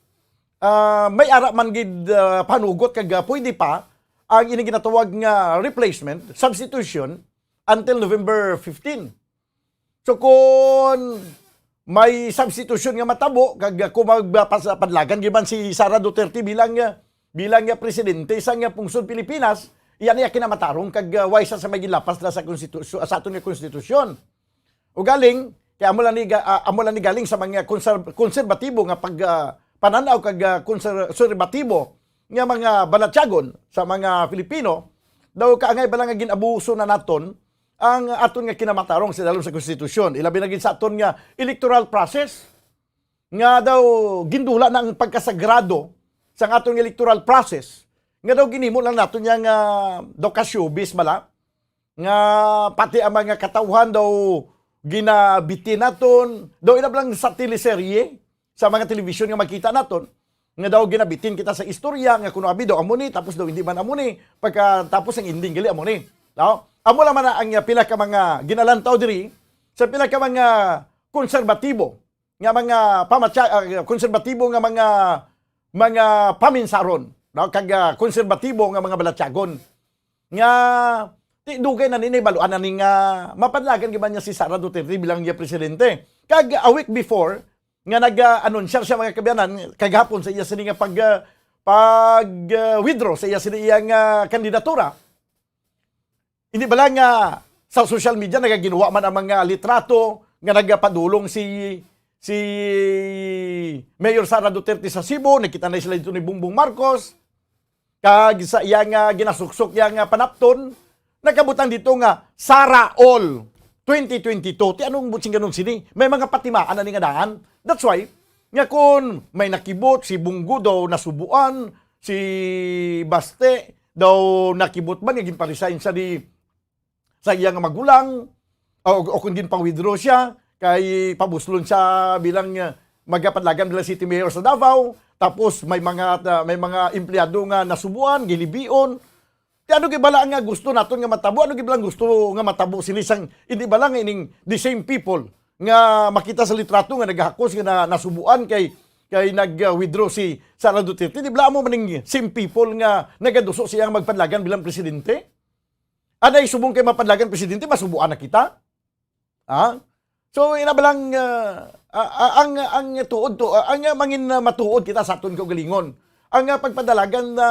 may ara man gid panugot kag pwede pa ang ini ginatawag nga replacement substitution until November 15. So kung may substitution nga matabo kag kung magpasadlagan giban si Sara Duterte bilang presidente sa nga pungsod Pilipinas, iyan iya kinamatarong kag waysa sa may gilapas na sa konstitusyon sa aton nga konstitusyon. O galing kay amo lang ni galing sa mga konserbatibo nga pananaw kag konserbatibo nga mga balatyagon sa mga Filipino daw kaangay ba lang nga ginabuso na naton ang aton nga kinamatarong sa dalom sa konstitusyon. Ilabi na gid sa aton nga electoral process nga daw gindula na ang pagkasagrado sa aton electoral process nga daw ginimo lang naton yang daw ka-showbiz mala nga pati ang mga katawhan daw ginabitin naton daw inab lang sa teleserye sa mga television nga makita naton nga daw ginabitin kita sa istorya nga kuno abi daw amuni tapos daw hindi man amuni pagkatapos ang ending gali amuni no amo lang man ang pila ka mga ginalantaw diri sa pila ka mga konserbatibo nga mga konserbatibo nga mga paminsaron no kag konserbatibo nga mga balatyagon nga dugay na nini baluan na ning mapadlagan giban niya si Sara Duterte bilang niya presidente kag a week before nga nag-anunsya siya mga kabiyanan kagapon sa iya sining withdraw sa iya sining kandidatura. Hindi ba lang sa social media nagaginawa man ang mga litrato nga nagpadulong si Mayor Sara Duterte sa Cebu, nakita na sila dito ni Bongbong Marcos, kag sa iyang ginasuksok yang panapton, nagkabutan dito nga Sara All 2022. Ti anong butsing ganun sini? May mga patimaan na ni nga daan. That's why, nga kung may nakibot, si Bungo daw nasubuan, si Baste daw nakibot man, naging parisign sa iyang magulang, o kung din pang withdraw siya, kay pabuslon siya bilang magapadlagan nila city mayor sa Davao, tapos may mga empleyado nga nasubuan, gilibion. Di ano gibala nga gusto naton nga matabo, ano gibalang gusto nga matabo sinisang hindi ba lang ining the same people nga makita sa litrato nga naghakos nga nasubuan kay nag-withdraw si Sara Duterte. Di ba mo maning same people nga nagaduso siyang magpadlagan bilang presidente? Anay subong kay mapadlagan presidente, masubuan na kita. Ha? So ina ba lang ang tuod to, ang mangin matuod kita sa aton kaugalingon. Ang pagpadalagan na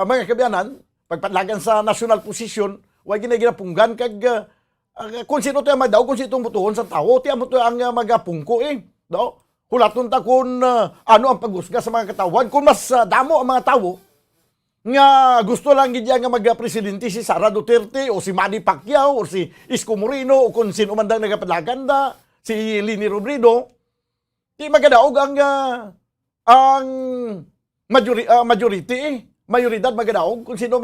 mga kabiyanan, pagpadlagan sa national position, wa ginapunggan kag kung sino to magdaw, kung sino mutuhon sa tao, tiyan mo to ang magapungko no? Hulaton ta kung ano ang paghusga sa mga katawan, kung mas damo ang mga tao nga gusto lang gid nga magpresidente si Sara Duterte o si Manny Pacquiao o si Isko Moreno o kung sino man dang nagapadlagan da, si Lini Robredo, di magadaog ang majority mayoridad magadaog kung sino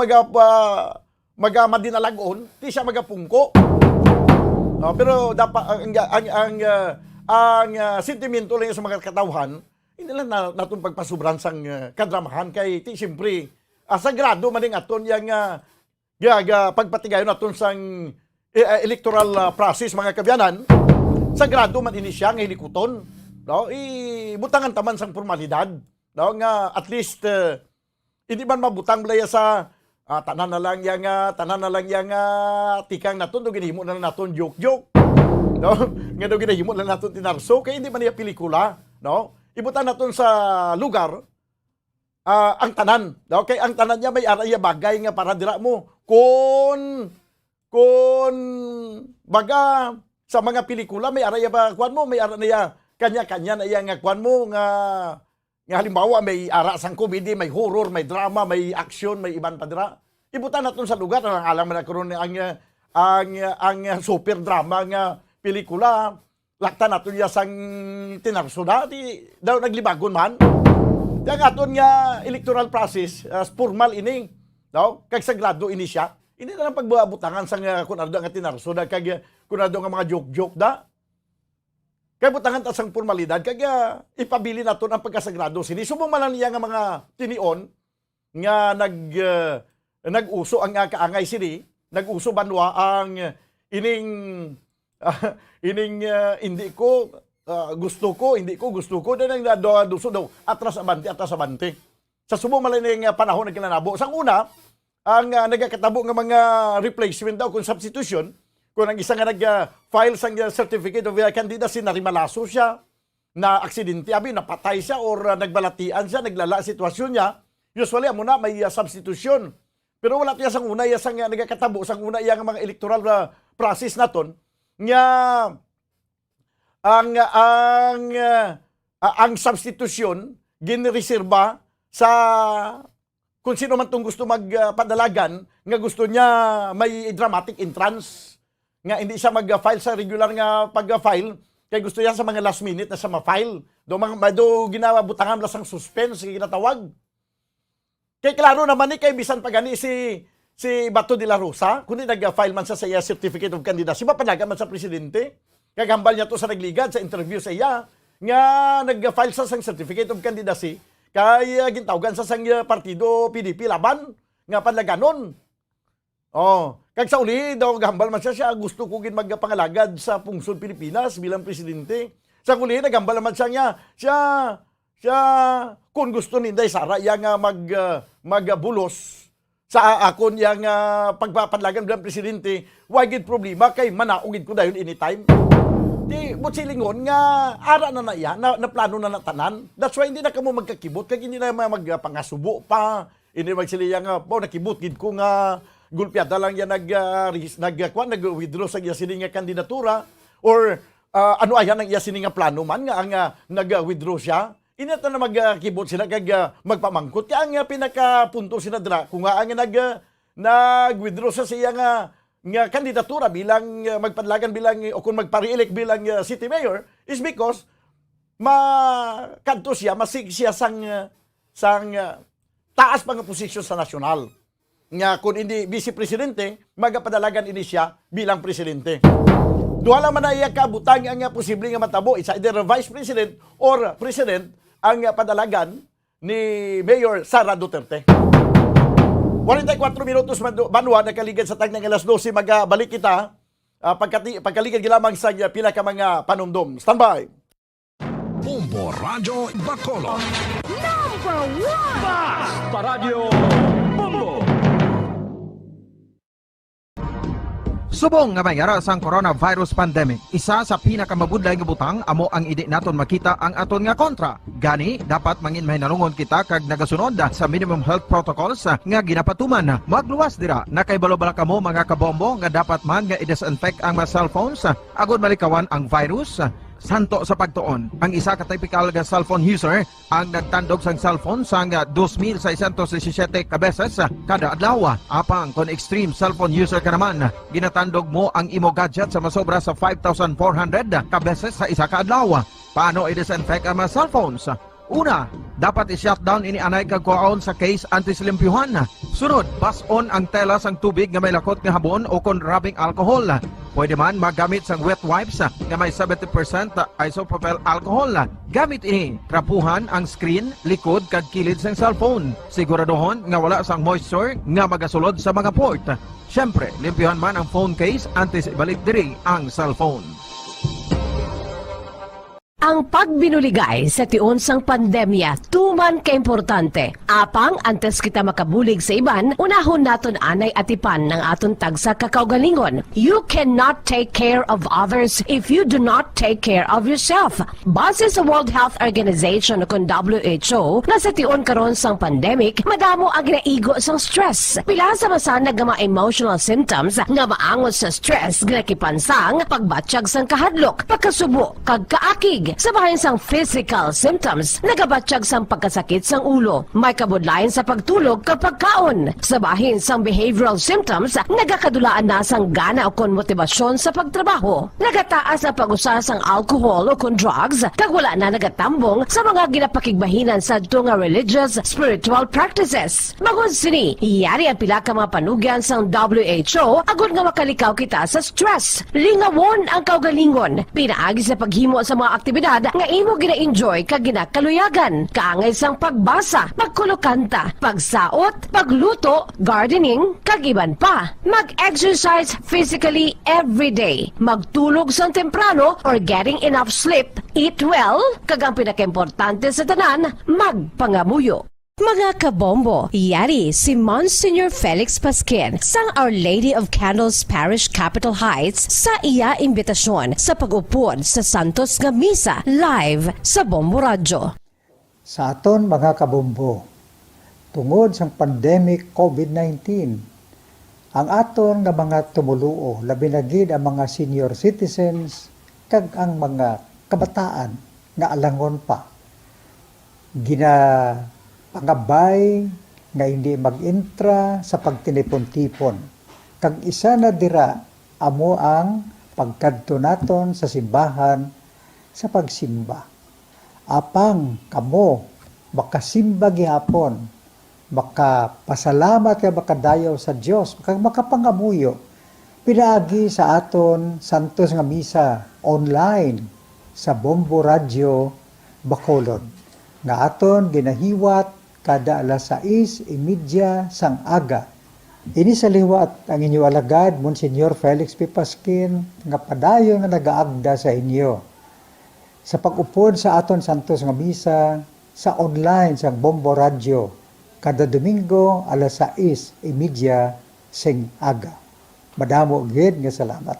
madinalagon, di siya magapungko. Pero dapat ang sentimento lang sa mga katawhan, hindi lang natong pagpasubran sang kadramahan kay ti siyempre sagrado maning aton yang pagpatigayon naton sang electoral process mga kabyanan. Sagrado man ini siya nga hilikuton, no? Butangan taman sang formalidad, no? Nga at least hindi man mabutang blaya sa tanan na lang yang tikang naton do ginahimo na naton joke, no? Nga do ginahimo na naton tinarso kay hindi man niya pelikula, no? Ibutan naton sa lugar ang tanan, no? Kay ang tanan niya may araya bagay nga para dira mo kun baga sa mga pelikula may araya ba kuan mo, may araya kanya-kanya na iya nga kuan mo nga halimbawa may ara sang comedy, may horror, may drama, may action, may iban pa dira. Ibutan naton sa lugar ang alam man karon ang super drama nga pelikula lakta naton ya sang tinarso di daw naglibagon man. Yang aton nga electoral process formal ini, no? Kag sagrado ini siya. Hindi na lang pagbutangan sang kunado nga tinarso da kag kunado nga mga joke da. Kay butangan ta sang formalidad kag ipabili naton ang pagkasagrado sini. Subong man lang niya nga mga tinion nga nag-uso ang kaangay sini, nag-uso banwa ang ining hindi ko gusto ko na nang duso daw atras abante sa subong malaning panahon nagkinanabo sang una ang nagakatabo nga mga replacement daw kung substitution kung ang isa nga nag-file sang certificate of candidacy na rimalaso siya na aksidente abi napatay siya or nagbalatian siya naglala sitwasyon niya usually amo na may substitution pero wala tiya sang una iya sang nagakatabo sang una iya nga mga electoral process naton nga ang substitution ginreserba sa kung sino man tong gusto magpadalagan nga gusto niya may dramatic entrance nga hindi siya mag-file sa regular nga pag-file kay gusto niya sa mga last minute na sa ma-file do ginawa butangan lang sang suspense ginatawag kay klaro naman ni kay bisan pagani si Bato de la Rosa kundi nag-file man sa iya certificate of candidacy mapanagan man sa presidente. Kagambal niya to sa nagligad sa interview sa iya nga nag-file sa sang certificate of candidacy kay gintawgan sa sang partido PDP laban nga panlaganon. Kag sa uli daw gambal man siya gusto ko gin magpangalagad sa pungsod Pilipinas bilang presidente. Sa uli nagambal man siya kung gusto ni Inday Sara iya nga magbulos sa akon yang pagpapadlagan bilang presidente, wag gid problema kay manaugid ko dayon anytime. Di silingon nga ara na iya na plano na natanan. That's why hindi na kamo magkakibot kay hindi na magpangasubo pa. Hindi magsiliya nga nakibot gid ko nga gulpiada lang yan nag-withdraw sa iya sini nga kandidatura or ano ayan ang iya sini nga plano man nga ang nag-withdraw siya. Inata na magkibot sila kag magpamangkot kaya ang pinakapunto sila dira kung nga ang nag-withdraw sa siya nga kandidatura bilang magpadlagan bilang o kung magpa-re-elect bilang city mayor is because makadto siya masig siya sang taas pang posisyon sa nasyonal nga kung hindi vice presidente magapadalagan ini siya bilang presidente. Duha lang man na iya kabutang ang posible nga matabo. It's either Vice President or President ang padalagan ni Mayor Sara Duterte. 44 minutos banwa nakaligid sa tag ng alas 12 magabalik kita pagkaligid gilamang sa pila ka mga panumdum. Standby. Bombo Radyo Bacolod. Number 1! Basta Radio Bombo! Subong nga mayara sang coronavirus pandemic, isa sa pinakamabudlay nga butang amo ang idi naton makita ang aton nga kontra. Gani dapat mangin mahinalungon kita kag nagasunod sa minimum health protocols nga ginapatuman. Magluwas dira na kay balobala kamo mga kabombo nga dapat man nga i-disinfect ang mga cellphones agud malikawan ang virus. Santo sa pagtuon, ang isa ka typical nga cellphone user ang nagtandog sang cellphone sang 2,617 ka beses kada adlaw. Apang kon extreme cellphone user ka naman, ginatandog mo ang imo gadget sa masobra sa 5,400 ka beses sa isa ka adlaw. Paano i-disinfect ang mga cellphones? Una, dapat i-shutdown ini anay kag kuhaon sa case anti-slimpyuhan. Sunod, bason ang tela sang tubig nga may lakot nga habon o kon rubbing alcohol. Pwede man magamit sang wet wipes nga may 70% isopropyl alcohol. Gamit ini, trapuhan ang screen, likod kag kilid sang cellphone. Siguraduhon nga wala sang moisture nga magasulod sa mga port. Syempre, limpyuhan man ang phone case antes ibalik diri ang cellphone. Ang pagbinuligay sa tiun sang pandemya tuman ka importante. Apang antes kita makabulig sa iban, unahon naton anay atipan ng aton tagsa kakaugalingon. You cannot take care of others if you do not take care of yourself. Base sa World Health Organization o WHO, na sa tiun karon sang pandemic, madamo ang ginaigo sang stress. Pila sa masanag nga mga emotional symptoms nga maangot sa stress ginakipansang pagbatsyag sang kahadlok, pagkasubo, kag kaakig. Sa bahin sang physical symptoms, nagabatsyag sang pagkasakit sang ulo, may kabudlayan sa pagtulog kapag kaon. Sa bahin sang behavioral symptoms, nagakadulaan na sang gana o kon motibasyon sa pagtrabaho. Nagataas ang pag-usa sang alcohol o kon drugs, kag wala na nagatambong sa mga ginapakigbahinan sa nga religious, spiritual practices. Magun sini, iyari ang pila ka mga panugyan sang WHO agud nga makalikaw kita sa stress. Lingawon ang kaugalingon, pinaagi sa paghimo sa mga aktibidad nga imo gina-enjoy kag ginakaluyagan, kaangay sang pagbasa, pagkulokanta, pagsaot, pagluto, gardening, kag iban pa. Mag-exercise physically every day, magtulog sang temprano or getting enough sleep, eat well, kag ang pinakaimportante sa tanan, magpangamuyo. Mga kabombo, yari si Monsignor Felix Pasquin sang Our Lady of Candles Parish Capitol Heights sa iya imbitasyon sa pag-upod sa Santos nga Misa live sa Bombo Radyo. Sa aton mga kabombo, tungod sang pandemic COVID-19, ang aton nga mga tumuluo, labi na gid ang mga senior citizens kag ang mga kabataan nga alangon pa. Pangabay nga hindi mag-intra sa pagtinipon-tipon. Kag isa na dira amo ang pagkadto naton sa simbahan sa pagsimba. Apang kamo makasimba gihapon, makapasalamat ka makadayaw sa Dios, makapangamuyo. Pinaagi sa aton Santos nga Misa online sa Bombo Radyo Bacolod. Nga aton ginahiwat kada alas 6:30 sang aga. Ini sa liwat ang inyo alagad, Monsignor Felix P. Pasquin, nga padayon nga nagaagda sa inyo. Sa pag-upod sa aton Santos nga Misa, sa online sa Bombo Radyo, kada Domingo alas 6:30 sang aga. Madamo gid nga salamat.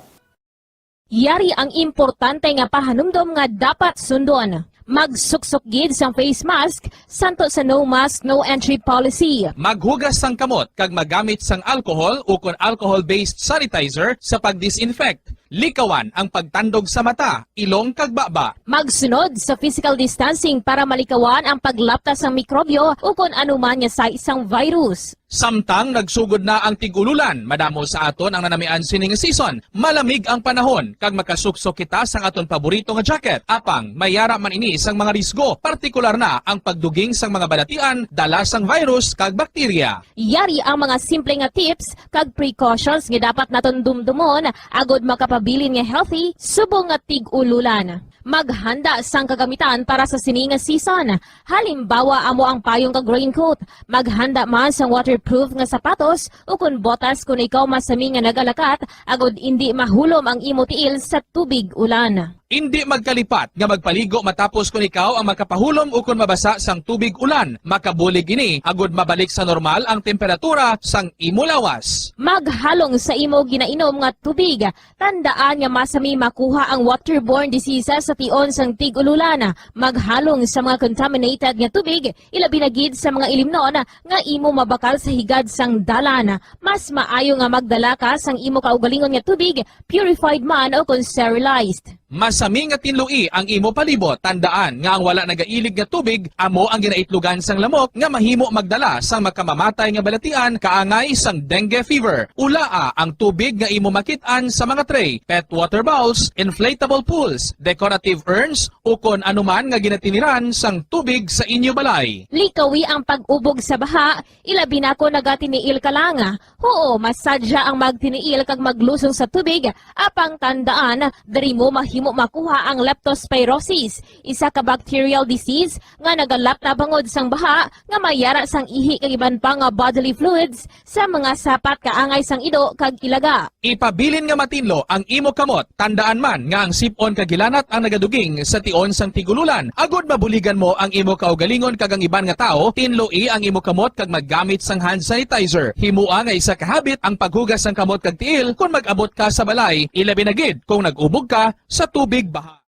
Yari ang importante nga pahanumdom nga dapat sundon. Magsuksok gid sang face mask, santo sa no mask, no entry policy. Maghugas sang kamot kag magamit sang alcohol o kon alcohol-based sanitizer sa pag-disinfect. Likawan ang pagtandog sa mata, ilong kag baba. Magsunod sa physical distancing para malikawan ang paglaptas ng mikrobyo o kung anuman nga sa isang virus. Samtang nagsugod na ang tigululan, madamo sa aton ang nanamian sining season. Malamig ang panahon kag makasuksok kita sang aton paborito nga jacket. Apang mayara man ini sang mga risgo, partikular na ang pagduging sang mga balatian, dala sang virus kag bakterya. Yari ang mga simple nga tips kag precautions nga dapat naton dumdumon agod ipabilin nga healthy, subong nga tig-ululan. Maghanda sang kagamitan para sa sini nga season. Halimbawa amo ang payong kag raincoat. Maghanda man sang waterproof nga sapatos o kun botas kung ikaw masami nga nagalakat agod hindi mahulom ang imo tiil sa tubig ulan. Hindi magkalipat nga magpaligo matapos kung ikaw ang makapahulom o kung mabasa sang tubig ulan. Makabulig ini agod mabalik sa normal ang temperatura sang imo lawas. Maghalong sa imo ginainom nga tubig. Tandaan nga masami makuha ang waterborne diseases sa tion sang tig-ululan. Maghalong sa mga contaminated nga tubig, ilabi na gid sa mga ilimnon nga imo mabakal sa higad sang dalan. Mas maayo nga magdala ka sang imo kaugalingon nga tubig, purified man o kung sterilized. Masami nga tinlui ang imo palibot. Tandaan nga ang wala nagailig nga tubig amo ang ginaitlugan sang lamok nga mahimo magdala sang makamamatay nga balatian kaangay sang dengue fever. Ulaa ang tubig nga imo makit-an sa mga tray, pet water bowls, inflatable pools, decorative urns o kon anuman nga ginatiniran sang tubig sa inyo balay. Likawi ang pag-ubog sa baha, ilabi na ko nagatiniil ka lang. Oo, masadya ang magtiniil kag maglusong sa tubig, apang tandaan, dari mo mahimo makuha ang leptospirosis, isa ka bacterial disease nga nagalap na bangod sang baha nga mayara sang ihi kag iban pa nga bodily fluids sa mga sapat kaangay sang ido kag ilaga. Ipabilin nga matinlo ang imo kamot. Tandaan man nga ang sipon kag gilanat ang nagaduging sa tion sang tigululan. Agod mabuligan mo ang imo kaugalingon kag ang iban nga tao, tinloi ang imo kamot kag maggamit sang hand sanitizer. Himua nga isa ka habit ang paghugas sang kamot kag tiil kung mag-abot ka sa balay, ilabi na gid kung nag-ubog ka sa tubig baha.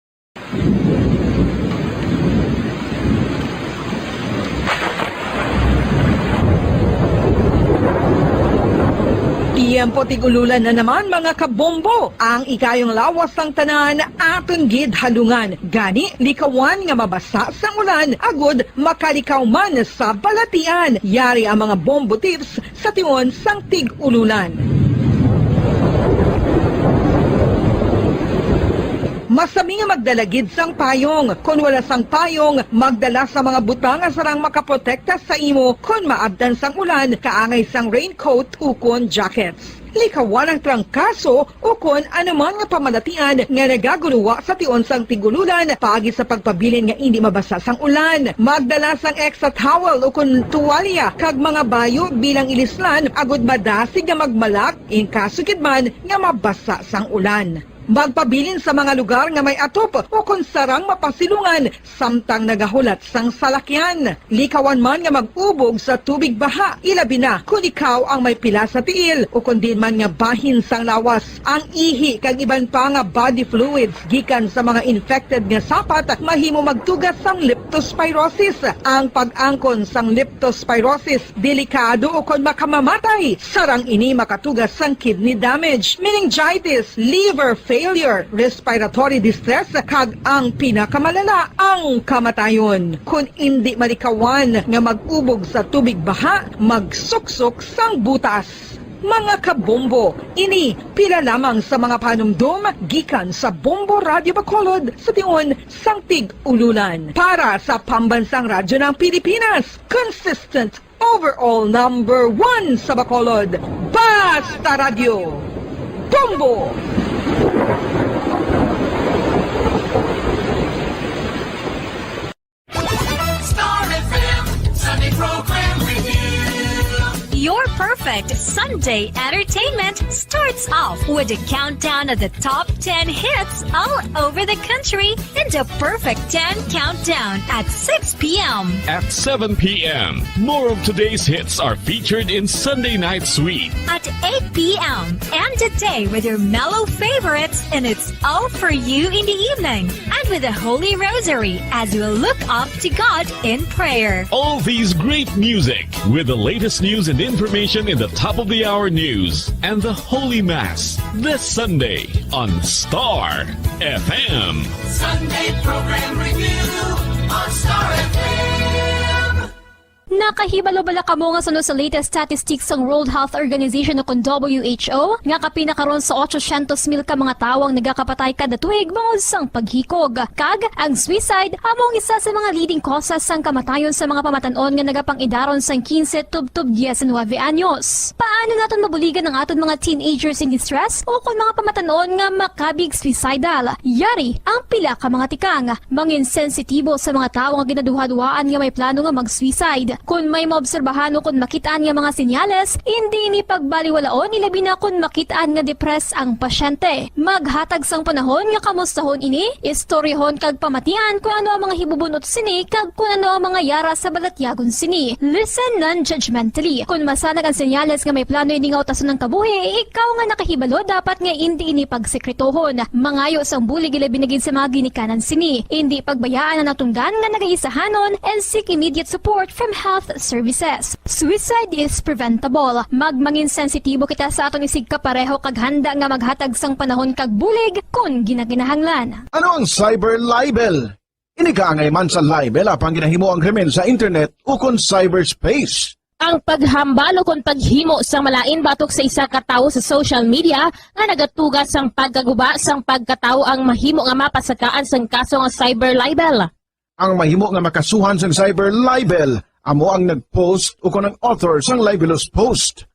Tiyempo tigululan na naman mga kabombo. Ang ikayong lawas ng tanan aton gid halungan. Gani likawan nga mabasa sa ulan agod makalikaw man sa balatian. Yari ang mga bombo tips sa tion sang tig-ululan. Masami nga magdalagid sang payong. Kung wala sang payong, magdala sa mga butang nga sarang makaprotekta sa imo kung maabdan sang ulan, kaangay sang raincoat ukon jackets. Likawan ang trangkaso o kung anuman nga pamalatian nga nagaguluwa sa tion sang tigululan paagi sa pagpabilin nga hindi mabasa sang ulan. Magdala sang extra towel o kung tuwalya kag mga bayo bilang ilislan agud madasig nga magmalak in kaso kidman nga mabasa sang ulan. Magpabilin sa mga lugar nga may atop o kung sarang mapasilungan samtang nagahulat sang salakyan. Likawan man nga mag-ubog sa tubig baha, ilabi na kung ikaw ang may pila sa tiil o kung din man nga bahin sang lawas. Ang ihi kag iban pa nga body fluids gikan sa mga infected nga sapat mahimo magtugas sang leptospirosis. Ang pag-angkon sang leptospirosis delikado o kung makamamatay. Sarang ini makatugas sang kidney damage, meningitis, liver failure, respiratory distress, kag ang pinakamalala, ang kamatayon. Kung hindi malikawan nga mag-ubog sa tubig baha, magsuksok sang butas. Mga kabombo, ini pila lamang sa mga panumdum gikan sa Bombo Radio Bacolod sa tion sang tig-ululan. Para sa pambansang radyo ng Pilipinas, consistent overall number 1 sa Bacolod, Basta Radio, Bombo! Star FM Sunday Program Review. Your perfect Sunday entertainment starts off with a countdown of the top 10 hits all over the country in the Perfect 10 Countdown at 6 p.m. At 7 p.m., more of today's hits are featured in Sunday Night Sweet. At 8 p.m. End the day with your mellow favorites and it's all for you in the evening. And with the Holy Rosary as you look up to God in prayer. All these great music with the latest news and information in the top of the hour news and the Holy Mass this Sunday on Star FM. Sunday Program Review on Star FM. Nakahibalo bala kamo nga sunod sa latest statistics ng World Health Organization o kung WHO nga kapinakaron sa 800,000 ka mga tawang nagakapatay kada tuig bangod sang paghikog. Kag ang suicide among isa sa mga leading causes sang kamatayon sa mga pamatanon nga nagapangidaron sang 15 tubtub 19 anyos. Paano naton mabuligan ang aton mga teenagers in distress o kung mga pamatanon nga makabig suicidal? Yari ang pila ka mga tikang mangin sensitibo sa mga tawo nga ginaduha-duhaan nga may plano nga mag-suicide. Kung may maobserbahan o kung makitaan nga mga sinyales, hindi ni pagbaliwalaon ilabi na kung makitaan nga depress ang pasyente. Maghatag sang panahon nga kamustahon ini, istoryahon kag pamatian kung ano ang mga hibubunot sini kag kung ano ang mga yara sa balatyagon sini. Listen non-judgmentally. Kung masanag ang sinyales nga may plano ini nga utason ng kabuhi, ikaw nga nakahibalo dapat nga hindi ini pagsekretohon. Mangayo sang bulig ilabi na gid sa mga ginikanan sini. Hindi pagbayaan na natunggan nga nagaisahanon and seek immediate support from health services. Suicide is preventable. Magmangin sensitibo kita sa aton isig kapareho kag handa nga maghatag sang panahon kag bulig kung ginaginahanglan. Ano ang cyber libel? Inigaangay man sa libel apang ginahimo ang krimen sa internet o kon cyberspace. Ang paghambal o kung paghimo sang malain batok sa isa ka tawo sa social media nga nagatugas sang pagkaguba sang pagkatawo ang mahimo nga mapasakaan sang kaso nga cyber libel. Ang mahimo nga makasuhan sang cyber libel amo ang nag-post o kung ang author sang libelous post.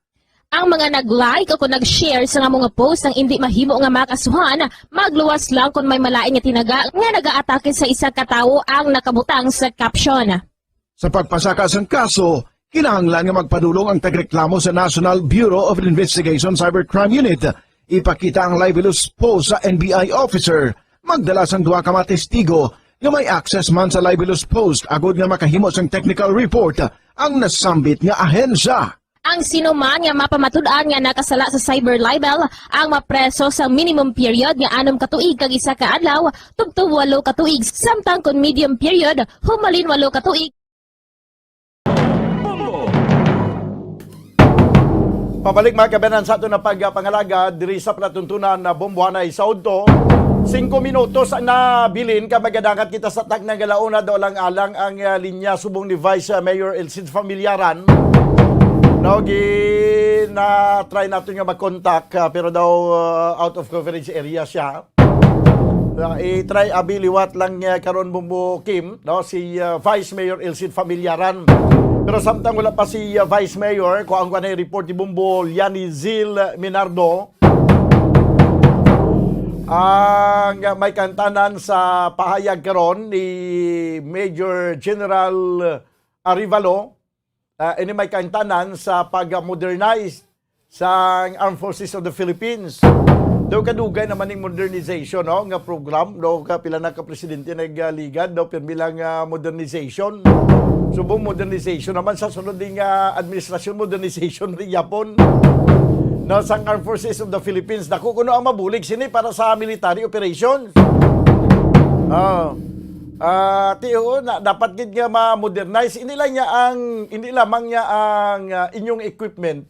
Ang mga nag-like o kung nag-share sa nga mga post ang hindi mahimo nga makasuhan, magluwas lang kung may malain nga tinaga nga nag-aatake sa isa ka tawo ang nakabutang sa caption. Sa pagpasaka sang kaso, kinahanglan nga magpadulong ang tagreklamo sa National Bureau of Investigation Cybercrime Unit. Ipakita ang libelous post sa NBI officer, magdala sang duha ka mga testigo nga may access man sa libelous post agod nga makahimo sang technical report ang nasambit nga ahensya. Ang sinuman nga mapamatud-an nga nakasala sa cyber libel ang mapreso sa minimum period nga 6 ka tuig kag 1 ka adlaw tubtob 8 ka tuig samtang kon medium period humalin 8 ka tuig. Pabalik mga kabanan sa ito na pagpangalaga diri sa platuntunan na Bomboanay sa Udto. 5 minutos na bilin ka magadangat kita sa tag ng galauna daw lang alang ang linya subong ni Vice Mayor Elcid Familiaran. No, try natin nga mag-contact pero daw out of coverage area siya. I-try abiliwat lang karon Bumbo Kim, no, si Vice Mayor Elcid Familiaran. Pero samtang wala pa si Vice Mayor, kung ang report ni Bumbo Yani Zil Minardo, ang may kantanan sa pahayag karon ni Major General Arivalo, ini may kantanan sa pag-modernize sa Armed Forces of the Philippines. Daw kadugay naman ng modernization, no, nga program, daw pila na ka presidente nagligad, daw bilang modernization. Subong modernization naman sa sunod ding administrasyon modernization rin Yapon. No, sa Armed Forces of the Philippines, dako kuno ang mabulig sini para sa military operations. Dapat gid nga ma-modernize hindi lamang niya ang inyong equipment,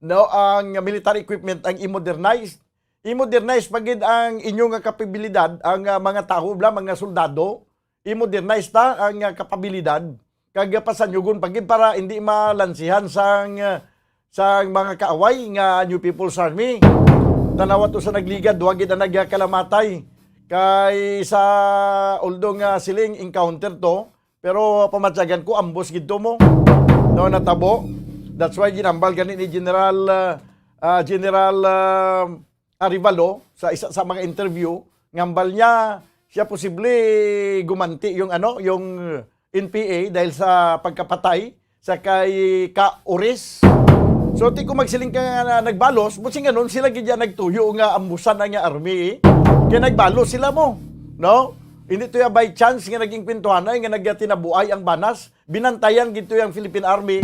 no, ang military equipment ang i-modernize. I-modernize pagid ang inyong kapabilidad, ang mga tao mga soldado, i-modernize ta ang kapabilidad kag pasanyugon pagid para hindi malansihan sang mga kaaway nga New People's Army. Tanawat sa nagligad, duwa gid na nagkalamatay. Kay sa although nga siling encounter to, pero pamatyagan ko ambos gid to mo. No, natabo. That's why ginambal gani ni General Arivalo sa isa sa mga interview, ngambal niya siya posible gumanti yung yung NPA dahil sa pagkapatay sa kay Ka-Ores. So ti ko magsiling ka nga nagbalos, busing ganon sila gidya nagtuyo nga ambusan nga army. Kaya nagbalos sila mo, no? Hindi to ya by chance nga naging pintuanay nga nagtinabuay ang banas, binantayan gito yung Philippine Army.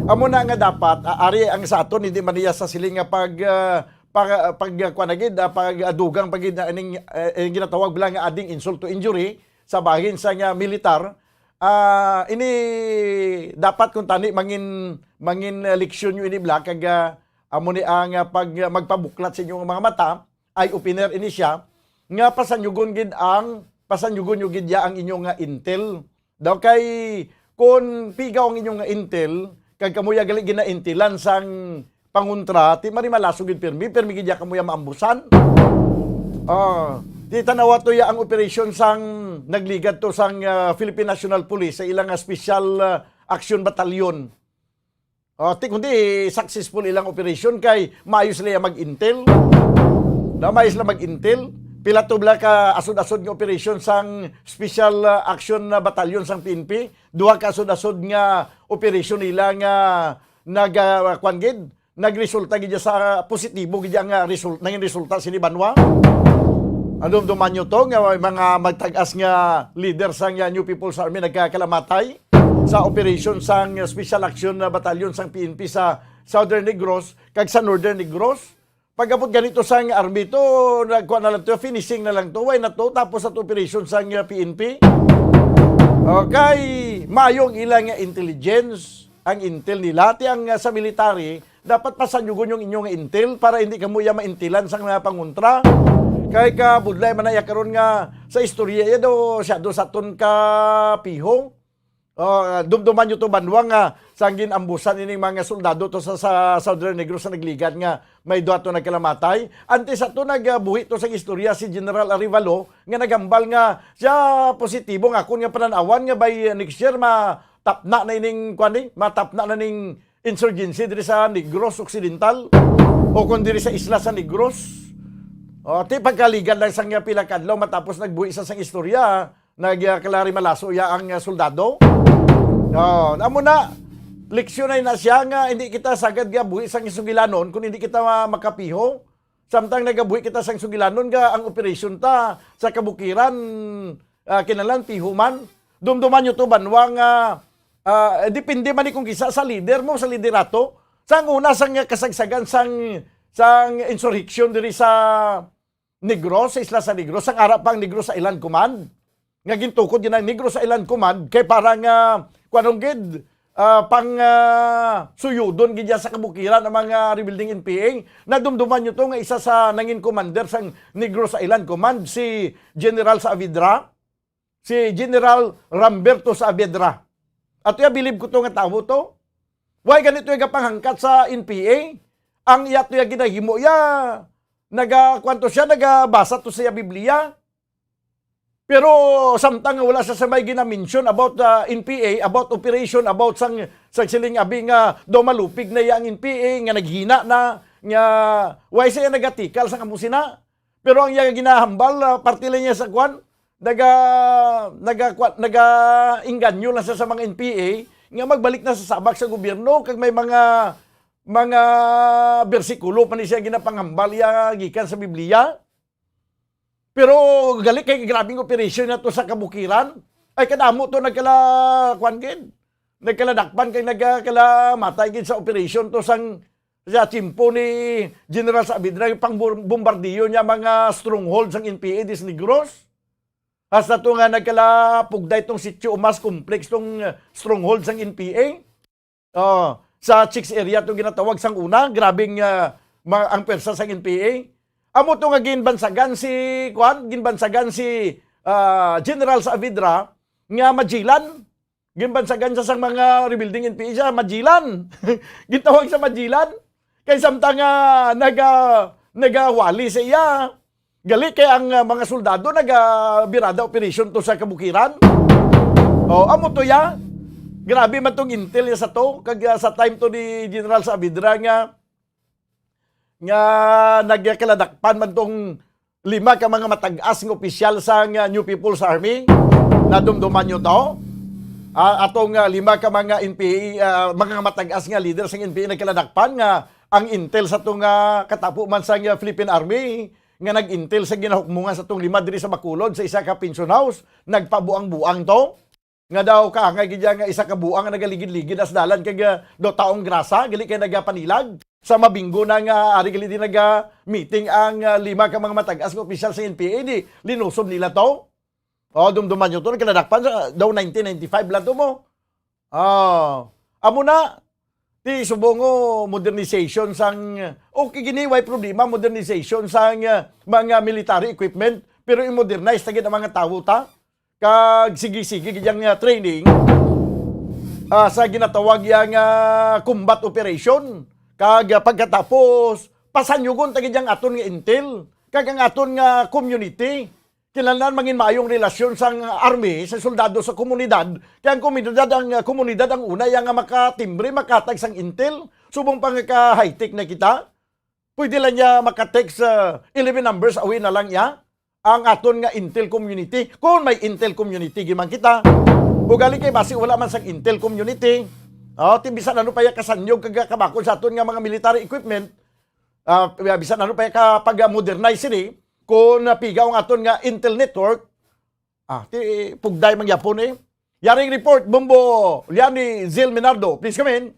Amo na nga dapat ari ang sa aton hindi man niya sa siling nga pag-adugang pagid na ining ginatawag bilang nga ading insult to injury sa bahin sa nga militar. Ini dapat kung tani mangin leksyon nyo ini black kag amo ni ang pag magpabuklat sa inyong mga mata ay opiner ini siya nga pasanyugon gid ang inyong intel daw kay kung pigaw ang inyong intel, kag kamuya gali gina-intilan sang panguntra, ti mari malasog gid permi gid ya kamuya maambusan. Di tanawa to ya ang operation sang nagligad to sang Philippine National Police sa ilang special action battalion. Ti kundi successful ilang operation kay maayos sila mag-intel. Maayos sila mag-intel. Pila to bla ka asod-asod nga operation sang special action battalion sang PNP. Duha ka asod-asod nga operation nila nga nagresulta gid sa positibo gid ang result nangin resulta sini Banwa. Anong dumanyo to nga mga magtag-as nga leader sang New People's Army nagkakalamatay sa operation sang Special Action Battalion sang PNP sa Southern Negros kag sa Northern Negros. Pagkapot ganito sang army to, nagkuha na lang to, finishing na lang to, why na to, tapos at operation sang PNP. Okay, mayong ilang intelligence, ang intel nila, ang sa military, dapat pasanyugon yung inyong intel para hindi kamo ya maintilan sang mga panguntra. Kay ka budlay manaya karon nga sa istorya ya do siya do sa ton ka piho. Dumduman nyo to Banwa nga sanggin ambusan ining mga soldado to sa Southern Negros sa nagligad nga may duha to nagkalamatay. Antes sa to nagbuhi to sa istorya si General Arivalo nga nagambal nga siya positibo nga kun nga pananawan nga by next year matapna na ining kwani matapna na ning insurgency diri sa Negros Occidental o kun diri sa isla sa Negros. Ti pagkaligan lang sang pila kadlaw matapos nagbuhi sa sang istorya nagkalari malaso ya ang soldado. Amo na, leksyon na siya nga, hindi kita sagad nga buhi sang sugilanon kung hindi kita makapiho. Samtang nagabuhi kita sang sugilanon nga, ang operasyon ta sa kabukiran, kinalan, pihuman. Dumduman nyo to, Banwa nga, depende man kung kisa sa leader mo, sa liderato. Sang una, sang kasagsagan, sang insurrection diri sa Negros, sa isla sa Negros, sang arap pang Negros sa Island Command. Nga gintukod yun ang Negros sa Island Command, kay parang kwanong gid pang suyudon gid sa kabukiran ng mga rebuilding NPA. Nadumduman nyo to nga isa sa nangin commander sang Negros Island Command si General Saavedra, si General Ramberto Saavedra. At bilib ko to nga tao to. Why ganito yung panghangkat sa NPA? Ang iyato yung ginahimo ya nagakwanto siya nagabasa to sa Biblia. Pero samtang wala sa sabay gina-mention about NPA, about operation, about sang siling abi nga do malupig na yang NPA nga naghina na nga why siya nagatikal sa kamusina. Pero ang yang ginahambal parte lang niya sa kwan naga inganyo lang sa mga NPA nga magbalik na sa sabak sa gobyerno kag may mga bersikulo pa ni siya ginapanghambal ya gikan sa Biblia. Pero gali kay grabing operation na to sa kabukiran. Ay kadamo to nagkaladakpan kay nagkalamatay gid sa operation to sang sa chimpo ni General Saavedra yung pang bombardiyo niya mga stronghold sang NPA dis Negros. Hasta to nga nagkalapugday tong Sitio Umas complex tong stronghold sang NPA. Sa Chicks area to ginatawag sang una, grabing ang persa sang NPA. Amo to nga ginbansagan si General Saavedra nga majilan. Ginbansagan sa sang mga rebuilding NPA siya majilan. Gitawag sa majilan. Kay samtang nagawali sa iya. Gali kay ang mga soldado nagabirada operation to sa kabukiran. Amo to ya. Grabe man tong intel niya sa to kag sa time to ni General Saavedra nga nagkaladakpan man tong 5 ka mga matag-as ng opisyal sa New People's Army. Nadumduman nyo to. Atong 5 ka mga NPA, mga matag-as nga leader sa NPA nagkaladakpan nga ang intel sa itong katapo man sa Philippine Army nga nag-intel sa ginahukmungan sa itong 5 diri sa Bacolod sa isa ka pension house. Nagpabuang-buang to. Nga daw kaangay gidya nga isa ka buang nga nagaligid-ligid as dalan kag do taong grasa gali kay nagapanilag. Sa mabinggo na nga ari gali din meeting ang 5 ka mga matag-as nga opisyal sa NPA di linusob nila to. Dumduman nyo to nagkaladakpan sa daw 1995 lang to mo. Amo na ti subongo modernization sang okay gini way problema modernization sang mga military equipment pero i-modernize ta gid ang mga tawo ta kag sige-sige gidyang training sa ginatawag yang combat operation. Kag pagkatapos, pasanyugon tagid yang aton nga intel. Kag ang aton nga community. Kinahanglan mangin maayong relasyon sang army sa soldado sa komunidad. Kaya ang komunidad ang una yang makatimbre, makatag sang intel. Subong pang ka high-tech na kita. Pwede lang niya makatext 11 numbers away na lang niya ang aton nga intel community. Kung may intel community giman kita. Ugali kay basi wala man sang intel community. Bisan ano pa ya kasanyog kag kabakon sa aton nga mga military equipment. Bisan ano pa ya kapag modernize ni kung napigaw ang aton nga Intel network, pugday mangyapon eh. Yaring report, Bombo, Liani Zil Minardo, please come in.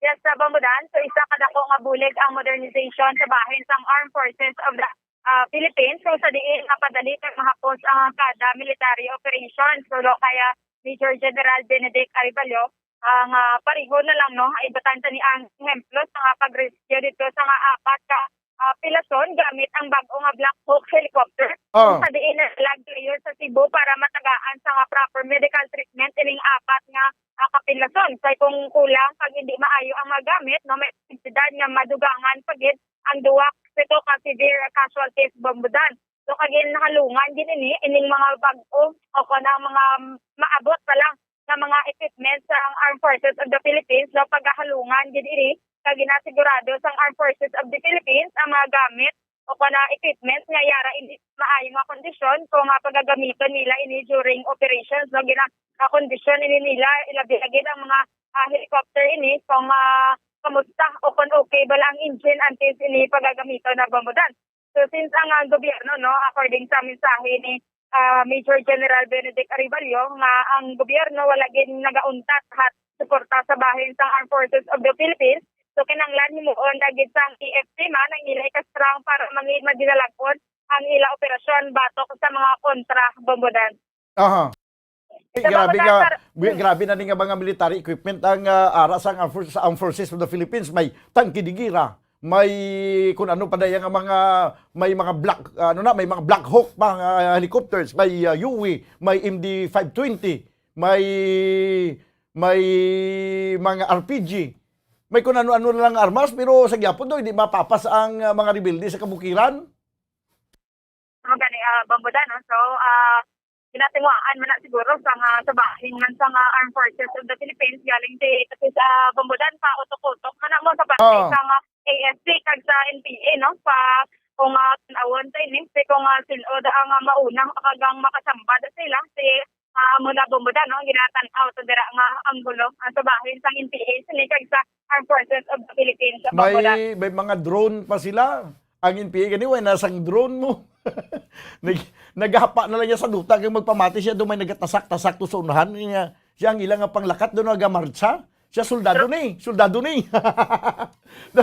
Yes, sa Bombodan, so isa kada ko nga bulig ang modernization sa bahin sang Armed Forces of the Philippines. So sa diin nga padali kag mahapos ang kada military operations. So kaya Major General Benedict Arevalo, ang pariho na lang no, ay batanta ni ang ehemplo sa pag-rescue dito sa nga apat ka pilason gamit ang bago nga Black Hawk helicopter. Sa diin na lag sa Cebu para matagaan sa nga proper medical treatment ining apat nga kapilason. Say kung kulang pag hindi maayo ang magamit, no, may posibilidad nga madugangan pagid ang duwak ito ka severe casualties Bombodan. So kagin nahalungan din ining mga bago o na mga maabot pa lang na mga equipment sa Armed Forces of the Philippines. So paghahalungan din kag ginasigurado sa Armed Forces of the Philippines ang mga gamit o na equipment nga yara hindi maayong nga kondisyon kung pagagamiton nila during operations. So kondisyon nila ilabigagid ang mga helicopter kung kamusta o kung okay ba lang engine until pagagamiton na Bombodan. So since ang gobyerno, no, according sa mensahe ni Major General Benedict Arevalo, nga ang gobyerno wala gin nagauntat at suporta sa bahin sa Armed Forces of the Philippines. So kinanglan himuon dagit sang EFC man ang ilay ka-strong para mangin madinalagpon ang ila operasyon batok sa mga kontra Bombodan. Grabe na nga mga military equipment ang ara sa Armed Forces of the Philippines. May tangke digira, may kung ano pa dayang may mga Black Hawk mga helicopters, may UAV, may MD-520, may mga RPG. May kung ano-ano lang armas, pero sa gyapon hindi mapapas ang mga rebelde sa kabukiran. Bombodan, no? So, ginatinguaan man na siguro sa bahin man sa Armed Forces of the Philippines galing kasi sa Bombodan pa utok-utok man mo sa bahin sa AFC kag sa NPA, no? Pa kung tanawon tayo kung sinod ang maunang kagang makasambad sila mula Bombodan, no, ginatan-out dira nga ang gulo sa bahin sang NPA sinikag sa Armed Forces of the Philippines sa Bombodan. May mga drone pa sila. Ang NPA ganiwa nasang drone mo. Naghapa na lang niya sa duta kung magpamati siya doon may nagatasak-tasak to sa unahan niya. Siya ang ilang panglakat doon nagamarcha. Siya soldado ni. Sa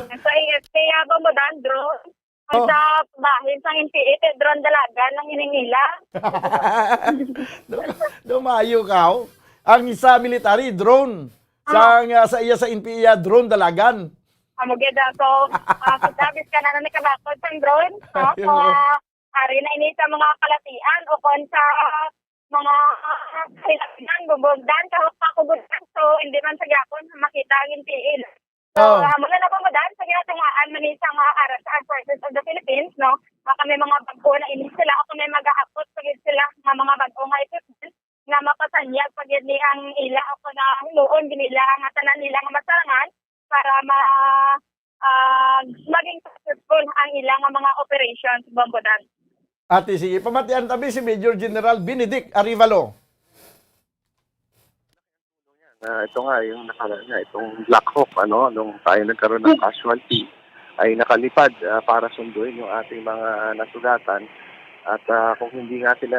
AFC Bombodan drone. Sa bahin sang NPA drone dalaga ng hiningila. Dumayo ka. Ang isa military drone. Sa NPA drone dalagan. Amugeda so sabis ka na kabakod sang drone. So ari na ini sa mga kalatian o kon sa mga Bombodan kahit pakugutan. So hindi man sa gyapon makita ang NPA. So mula na Bombodan sa ginatungaan man sa mga aras sa Armed Forces of the Philippines, no, kami mga bago na ini sila o may mag-aapot pagid sila mga bago nga equipment na mapasanyag pagid ni ang ila o na hinuon ginila ang tanan nila nga masarangan para maging successful ang ilang mga operations Bombodan. Ate, sige, pamatian tabi si Major General Benedict Arevalo. Ito nga, yung itong Black Hawk, nung tayo nagkaroon ng casualty, ay nakalipad para sunduin yung ating mga nasugatan. At kung hindi nga sila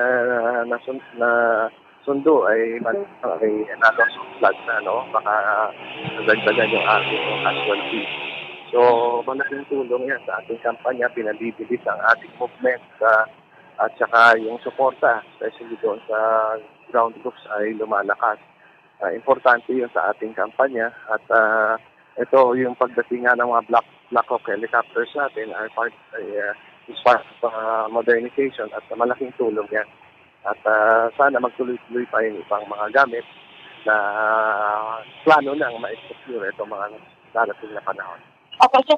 nasundo, ay another flood na, baka nagdagdagan yung ating casualty. So, malaking tulong yan sa ating kampanya, pinabibilis ang ating movement at saka yung suporta, especially doon sa ground troops ay lumalakas. Importante yun sa ating kampanya at ito yung pagdating nga ng mga Black Hawk helicopters natin ay is part of modernization at malaking tulong yan. At sana magtuloy-tuloy pa yung ibang mga gamit na plano nang ma-secure itong mga darating na panahon. Okay, so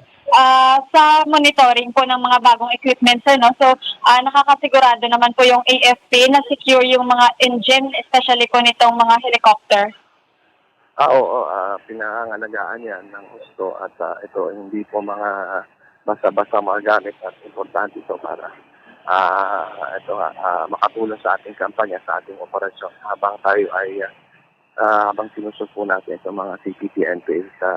sa monitoring po ng mga bagong equipment, sir, no? So nakakasigurado naman po yung AFP na secure yung mga engine, especially po nitong mga helicopter. Oo, pinangangalagaan yan ng gusto at ito hindi po mga basta-basta mga gamit at importante ito para makatulong sa ating kampanya, sa ating operasyon habang tayo ay habang sinusupo natin sa mga CPT-NPA sa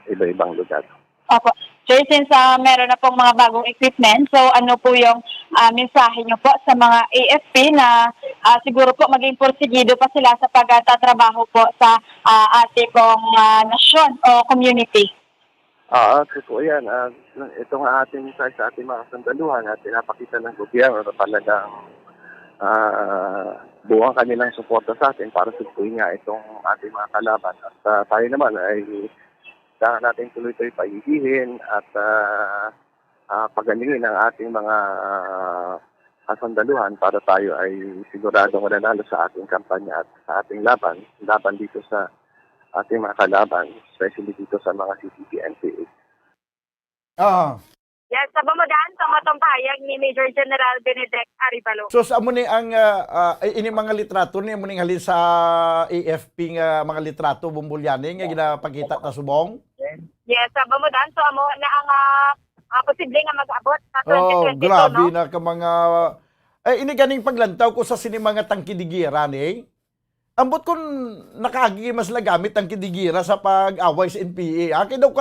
iba-ibang lugar. Opo. Sir, since meron na pong mga bagong equipment, so ano po yung mensahe nyo po sa mga AFP na siguro po maging porsigido pa sila sa pagtatrabaho po sa ating pong nasyon o community? Totoo yan. Ito nga ating mensahe sa ating mga sandaluhan at pinapakita ng gobyerno na talagang buwang kanilang suporta sa atin para sukuin nga itong ating mga kalaban. At tayo naman ay kailangan natin tuloy-tuloy pahihihin at pagalingin ang ating mga kasandaluhan para tayo ay siguradong mananalo sa ating kampanya at sa ating laban dito sa ating mga kalaban, especially dito sa mga CCP-NPA. Yes, sa Bamodaan, sa matong pahayag ni Major General Benedict Arivalo. So sa amo ni ang ini mga litrato ni amo ning halin sa AFP nga mga litrato Bumbulyani nga ginapakita ta subong. Yes, sa Bamodaan, so amo na ang posible nga mag-abot sa 2022, grabe no? na ka mga ini ganing paglantaw ko sa sinima nga tangkidigira ni. Ambot kun nakaagi mas lagamit ang kidigira sa pag-away sa NPA. Akin daw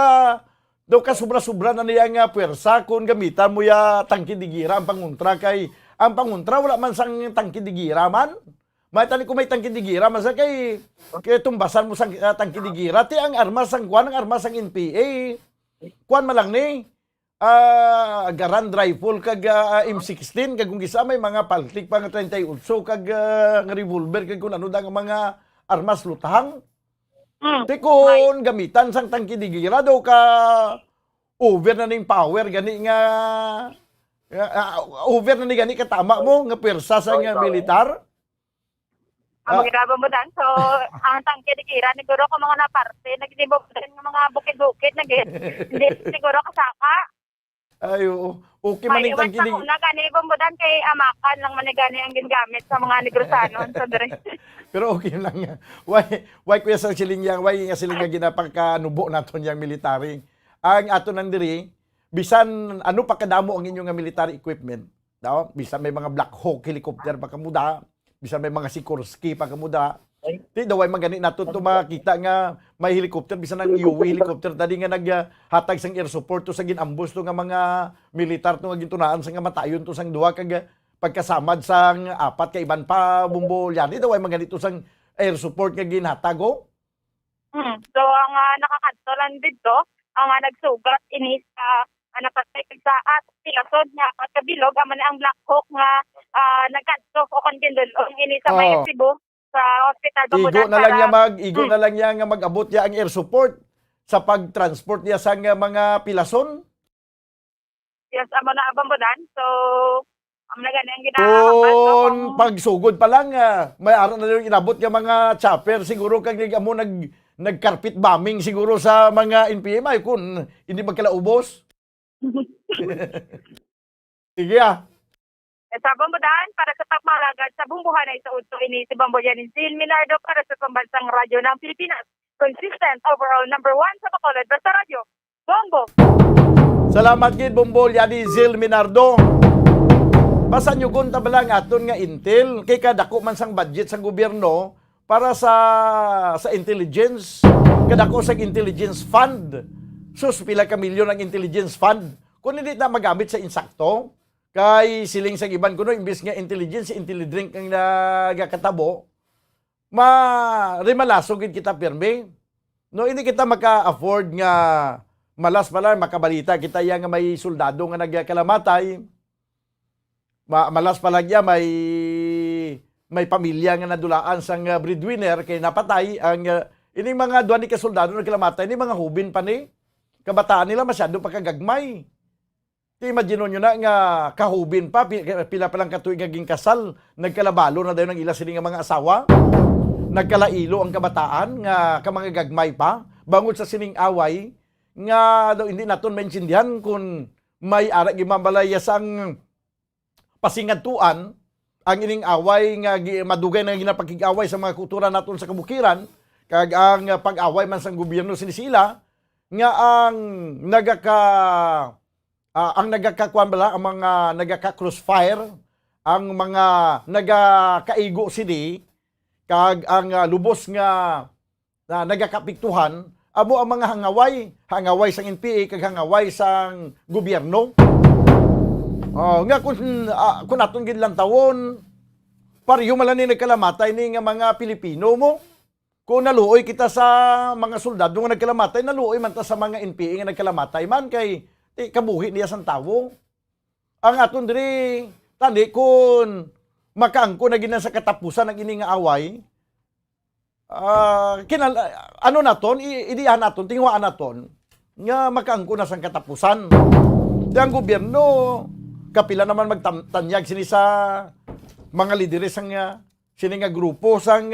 ka sobra-sobra na niya nga pwersa kung gamitan mo ya tangkidigira ang panguntra kay ang panguntra wala man sang tangkidigira man. May tani ko may tangkidigira man sa kay tumbasan mo sang tangkidigira ti ang armas sang kuan ang armas sang NPA. Kuan man lang ni garan rifle kag M16 kag kung gisa may mga paltik pa nga 38 kag nga revolver kag kun ano da nga mga armas lutang. Tikon gamitan sang tangkidigira daw ka over na ning power gani nga over na ni gani katama mo nga pwersa sa nga militar. Ang ginagawa mo dan, so ang tangkidigira siguro ko mga naparte nagdibog ng mga bukid-bukid hindi siguro kasaka. Ay, okay man yung tangkidig. May iwas gani bumbudan kay amakan lang manigani ang ginagamit sa mga negrosanon sa dire. Pero okay lang nga. Why kuya sa silingyang, why nga sila nga ginapagkanubo naton yang military. Ang ato nandiri, bisan ano pa kadamo ang inyong military equipment. Daw, bisan may mga Black Hawk helicopter pa kamuda, bisan may mga Sikorsky pa kamuda. Di daw ay magani nato to makita nga may helicopter bisan ang UAV helicopter tadi nga naghatag sang air support to sa ginambos to nga mga militar to nga gintunaan sa nga matayon to sang duha kag pagkasamad sang apat ka iban pa Bumbulyani daw ay maganito sang air support nga ginhatag oh. So ang nakakadtolan dito ang nagsugat inis napatay sa at pilasod nga at kabilog man ang Black Hawk nga nagkadto o kondindol ini sa may Cebu sa hospital Bamodaan. Igo na lang niya nga mag-abot niya ang air support sa pag-transport niya sa mga pilason. Yes, amo na Bamodaan. So am na gani ang ginagawa. Pagsugod pa lang may araw na yung inabot niya mga chopper siguro kag amo nag-carpet bombing siguro sa mga NPA ay kun hindi magkalaubos. Sige Sa Bamodaan, para sa pagmalagad sa bumbuhanay sa udto ini si Bamboyan Zil Minardo para sa Pambansang Radyo ng Pilipinas. Consistent overall number 1 sa Bacolod basta radyo. Bombo! Salamat gid Bumbulyani Zil Minardo. Basta nyo kung tabalang aton nga intel, kay kadako man sang budget sa gobyerno para sa intelligence. Kadako sa intelligence fund. Sus, pila ka milyon ang intelligence fund. Kung hindi na magamit sa insakto, kay siling sa iban kuno imbis nga intelligence drink ang nagakatabo rimalasog kita pirmi no hindi kita maka-afford nga malas pala makabalita kita yang may soldado nga nagkalamatay malas pala niya may pamilya nga nadulaan sang breadwinner kay napatay ang ini mga duwa ni ka soldado nagkalamatay ni mga hubin pa ni kabataan nila masyado pa kagagmay. Imagine nyo na nga kahubin pa, pila palang katuig naging kasal, nagkalabalo na daw ng ila siling mga asawa. nagkalailo ang kabataan nga ka mga gagmay pa bangod sa sining away nga daw hindi naton maintindihan kung may ara gimambalaya sang pasingadtuan ang ining away nga madugay na ginapakig-away sa mga kultura naton sa kabukiran kag ang pag-away man sang gobyerno sinisila nga ang nagakakuan bala ang mga nagaka-crossfire ang mga nagakaigo sini kag ang lubos nga nagakapiktuhan amo ang mga hangaway sang NPA kag hangaway sang gobyerno. Nga kung aton gid lang tawon pareho man ni nagkalamatay ni nga mga Pilipino mo. Kung naluoy kita sa mga soldado nga nagkalamatay, naluoy man ta sa mga NPA nga nagkalamatay man kay kabuhi niya sang tawo. Ang aton diri tani kun makaangko na gina sa katapusan ng ining away, ano naton, idihan naton, tingwaan naton, nga makaangko na sang katapusan. Ang gobyerno, kapila naman magtanyag sini sa mga lideres sang sini nga grupo sang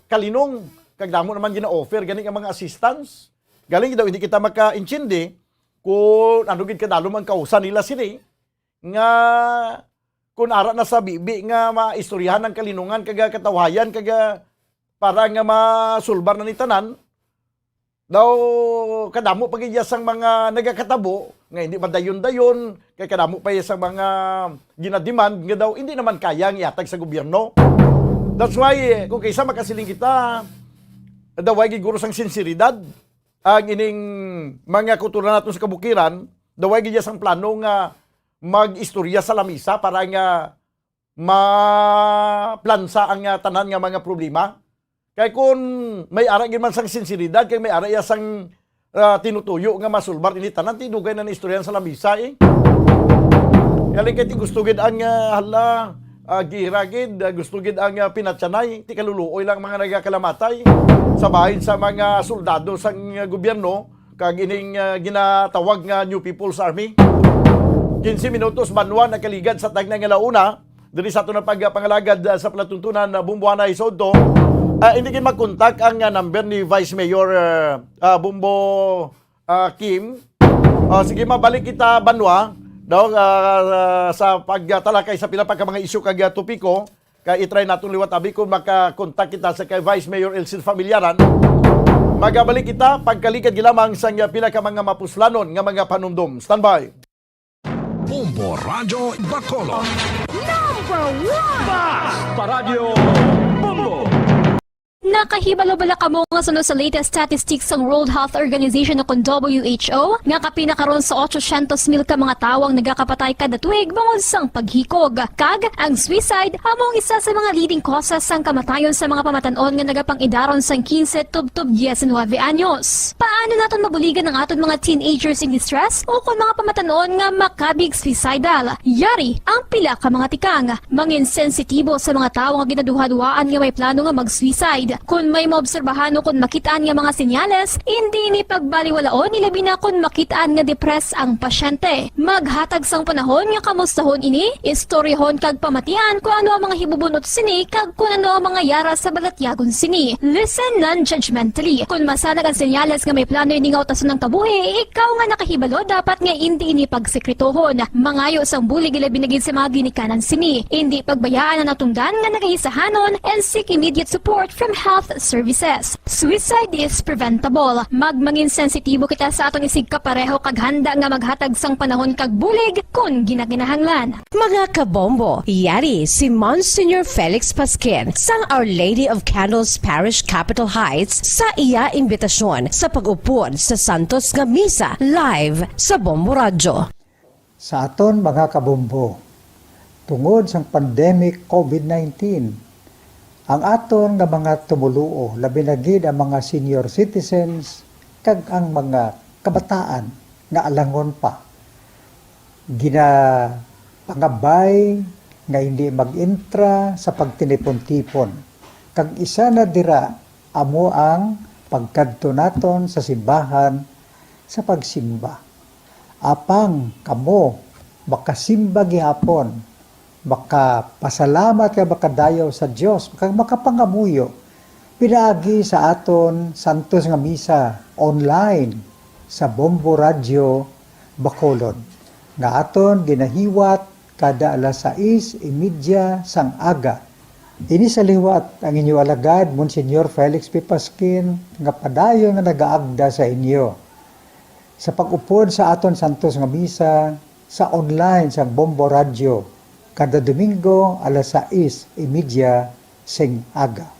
kalinong. Kagdamo naman gina-offer, ganing ang mga assistance. Galing daw, hindi kita maka-intindi kung ano gid kadalo man kausan nila sini. Nga, kung ara na sa bibi nga maistoryahan ng kalinungan, kaga katawayan, kaga para nga masulbar na ni tanan, daw kadamo pagigya sang mga nagakatabo, nga hindi madayon-dayon, kay kadamo pa sang mga ginademand, nga daw hindi naman kayang iatag sa gobyerno. That's why, kung kaysa makasiling kita, daw ay giguro sang sinseridad, ang ining mga kultura natin sa kabukiran, daw ay gigya sang plano nga mag-istorya sa lamisa para nga maplansa ang tanan nga mga problema. Kaya kung may ara man sang sinseridad, kaya may ara sang tinutuyo nga masulbar ini tanan, tinugay na istoryan sa lamisa eh. Kaya kaya gusto gid ang giragid, gusto gid ang pinatsanay, ti kaluluoy lang mga nagakalamatay sa bahin sa mga soldado sang gobyerno, kag ining ginatawag nga New People's Army. 15 minutos banwa na kaligad sa tagna nga launa, diri sa ito na pagpangalagad sa palatuntunan na Bumbuana Isoto. Hindi kin magkontak ang number ni Vice Mayor Bumbo Kim. Sige, mabalik kita banwa daw sa pagtalakay sa pila pa ka mga isyu kag topiko. Kaya itry natin liwat abi kung makakontak kita sa kay Vice Mayor Elcid Familiaran. Magabalik kita pagkalikad gilamang sa pila ka mga mapuslanon nga mga panumdum. Standby. Bombo Radio Bacolod. Number 1! Basta Radio Bombo! Nakahibalo bala kamo nga sunod sa latest statistics ng World Health Organization o kung WHO nga kapinakaroon sa 800,000 ka mga tawang nagakapatay kada tuig bangod sang paghikog. Kag ang suicide among isa sa mga leading causes sang kamatayon sa mga pamatanon nga nagapangidaron sang 15 tub-tub 19 anyos. Paano naton mabuligan ang aton mga teenagers in distress o kung mga pamatanon nga makabig suicidal? Yari ang pila ka mga tikang mangin sensitibo sa mga tawo nga ginaduha-duhaan nga may plano nga mag-suicide. Kung may maobserbahan o kung makitaan nga mga senyales, hindi ni pagbaliwalaon ilabi na kung makitaan nga depress ang pasyente. Maghatag sang panahon nga kamustahon ini, istoryahon kag pamatian kung ano ang mga hibubunot sini kag kung ano ang mga yara sa balatyagon sini. Listen non-judgmentally. Kung masanag ang senyales nga may plano ini nga utason ng tabuhi, ikaw nga nakahibalo dapat nga hindi ini pagsekretohon. Mangayo sang bulig ilabi na gid sa mga ginikanan sini. Hindi pagbayaan ang natungdan nga nagahisahanon and seek immediate support from health services. Suicide is preventable. Magmangin sensitibo kita sa atong isig kapareho kag handa nga maghatag sang panahon kag bulig kung ginaginahanglan. Mga kabombo, yari si Monsignor Felix Pasquin sang Our Lady of Candles Parish Capitol Heights sa iya imbitasyon sa pag-upod sa Santos nga Misa live sa Bombo Radio. Sa aton mga kabombo, tungod sang pandemic COVID-19, ang aton nga mga tumuluo, labi na gid ang mga senior citizens, kag ang mga kabataan nga alangon pa. Pangabay nga hindi mag-intra sa pagtinipon-tipon. Kag isa na dira, amo ang pagkadto naton sa simbahan sa pagsimba. Apang kamo, makasimba gihapon, baka pasalamat ka baka dayaw sa Diyos, baka makapangamuyo Pinaagi sa aton Santos nga misa online sa Bombo Radio Bacolod. Nga aton ginahiwat kada alas 6:30 sang aga. Ini sa liwat ang inyo alagad, Monsignor Felix P. Pasquin, nga padayon nga nagaagda sa inyo. Sa pag-upod sa aton Santos nga misa sa online sa Bombo Radio, kada Domingo alas 6:30 sing aga.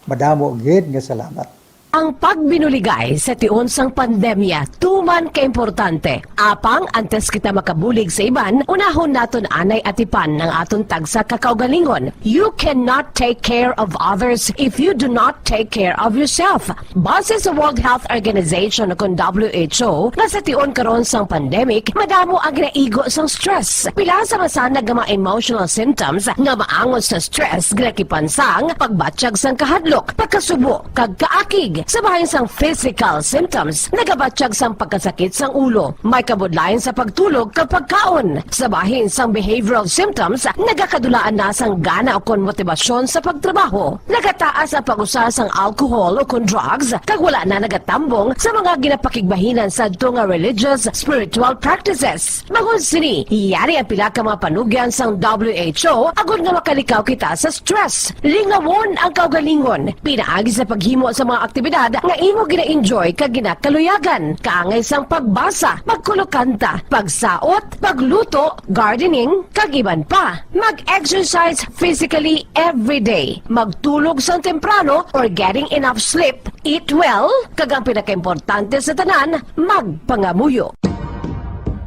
Madamo gid nga salamat. Ang pagbinuligay sa tiun sang pandemya, tuman kaimportante. Apang antes kita makabulig sa iban, unahon naton anay atipan ng aton tagsa kakaugalingon. You cannot take care of others if you do not take care of yourself. Base sa World Health Organization kung WHO, nga sa tiun karon sang pandemic, madamo ang naigo sang stress. Pila sa masanag nga mga emotional symptoms nga maangon sa stress, ginakipansang pagbatsyag sang kahadlok, pagkasubo, kag kaakig. Sa bahin sang physical symptoms, nagabatsyag sang pagkasakit sang ulo, may kabudlayan sa pagtulog kapag kaon. Sa bahin sang behavioral symptoms, nagakadulaan na sang gana o kon motibasyon sa pagtrabaho. Nagataas ang pag-usa sang alcohol o kon drugs, kag wala na nagatambong sa mga ginapakigbahinan sa nga religious, spiritual practices. Bangon sini, yari ang pila ka mga panugyan sang WHO agud nga makalikaw kita sa stress. Lingawon ang kaugalingon, pinaagi sa paghimo sa mga aktibidad nga imo gina-enjoy kag ginakaluyagan, kaangay sang pagbasa, pagkulokanta, pagsaot, pagluto, gardening, kag iban pa. Mag-exercise physically every day, magtulog sang temprano or getting enough sleep, eat well, kag ang pinakaimportante sa tanan, magpangamuyo.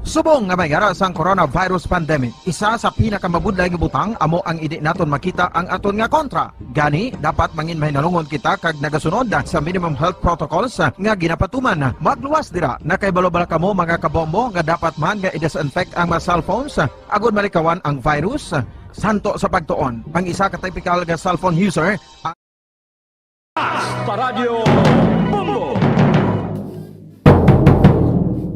Subong nga may gara sang coronavirus pandemic, isa sa pinakamabudlay nga butang amo ang idi naton makita ang aton nga kontra. Gani dapat mangin mahinalungon kita kag nagasunod sa minimum health protocols nga ginapatuman. Magluwas dira na kay balobala kamo mga kabombo nga dapat man nga i-disinfect ang mga cellphones agud malikawan ang virus. Santo sa pagtuon, ang isa ka typical nga cellphone user Paradyo Bombo.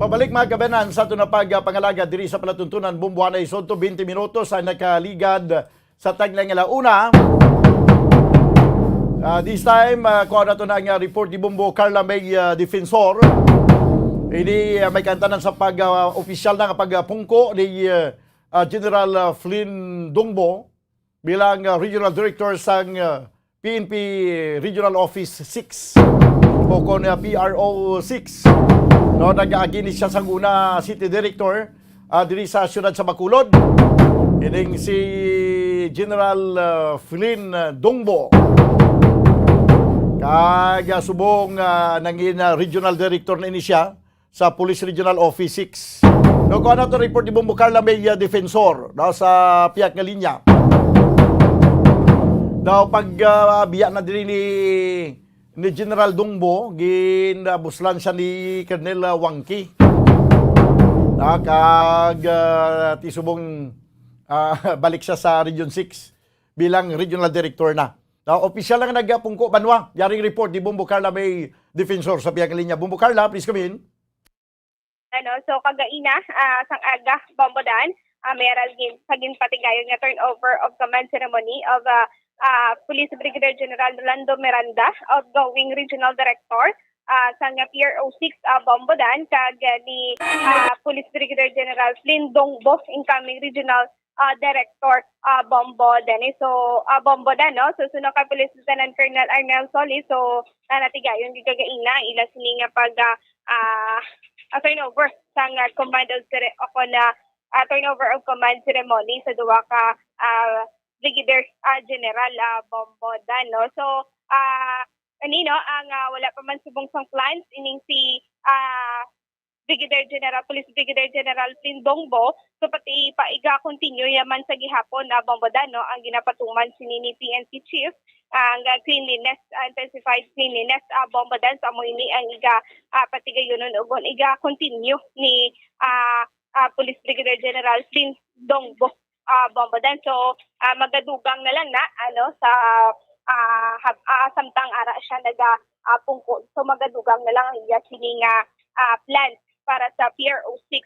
Pabalik mga kabanan sa ito na pagpangalaga diri sa palatuntunan Bumbuanay Sonto 20 minutos ay nakaligad sa taglang alauna. This time, kuha na ito na ang report ni Bumbo Carla May Defensor. Ini may kantanan sa pag-opisyal na pagpungko ni General Flynn Dongbo bilang Regional Director sa PNP Regional Office 6 o kon PRO 6. No, nag-aagini siya sa una City Director diri sa siyudad sa Bacolod. Ining si General Flynn Dongbo. Kag subong nangin Regional Director na ini siya sa Police Regional Office 6. No, kung ano to report ni Bumbo Carla May Defensor daw sa piyak nga linya. Daw pag biya na diri ni General Dongbo, ginabuslan siya ni Colonel Wangki. Kag tisubong balik siya sa Region 6 bilang Regional Director na. Opisyal lang nagpungko banwa. Yaring report ni Bumbo Carla May Defensor sa piyang linya. Bumbo Carla, please come in. So kagaina, sang aga, Bombodan, meral sagin patigayon nga turnover of command ceremony of Police Brigadier General Rolando Miranda, outgoing Regional Director sa PRO 6 Bombodan, kag ni Police Brigadier General Flynn Dongbo, incoming Regional Director Bombodan. So Bombodan, no? So sunod kay Police Lieutenant Colonel Arnel Solis, so natigayon gigagaina ila sini nga pag turnover sa command of turnover of command ceremony sa duwa ka Brigadier General Bombodan, no? So kanino ang wala pa man subong sang plans ining si Police Brigadier General Flynn Dongbo, so pati paiga continue yaman sa gihapon na Bombodan, no? Ang ginapatuman ni PNP Chief ang cleanliness, intensified cleanliness Bombodan, sa amo ini ang iga patigayonon ugon iga continue ni Police Brigadier General Flynn Dongbo Bombodan. So magadugang na lang na sa samtang ara siya pungko, so magadugang na lang ang iya sining plans para sa PRO 6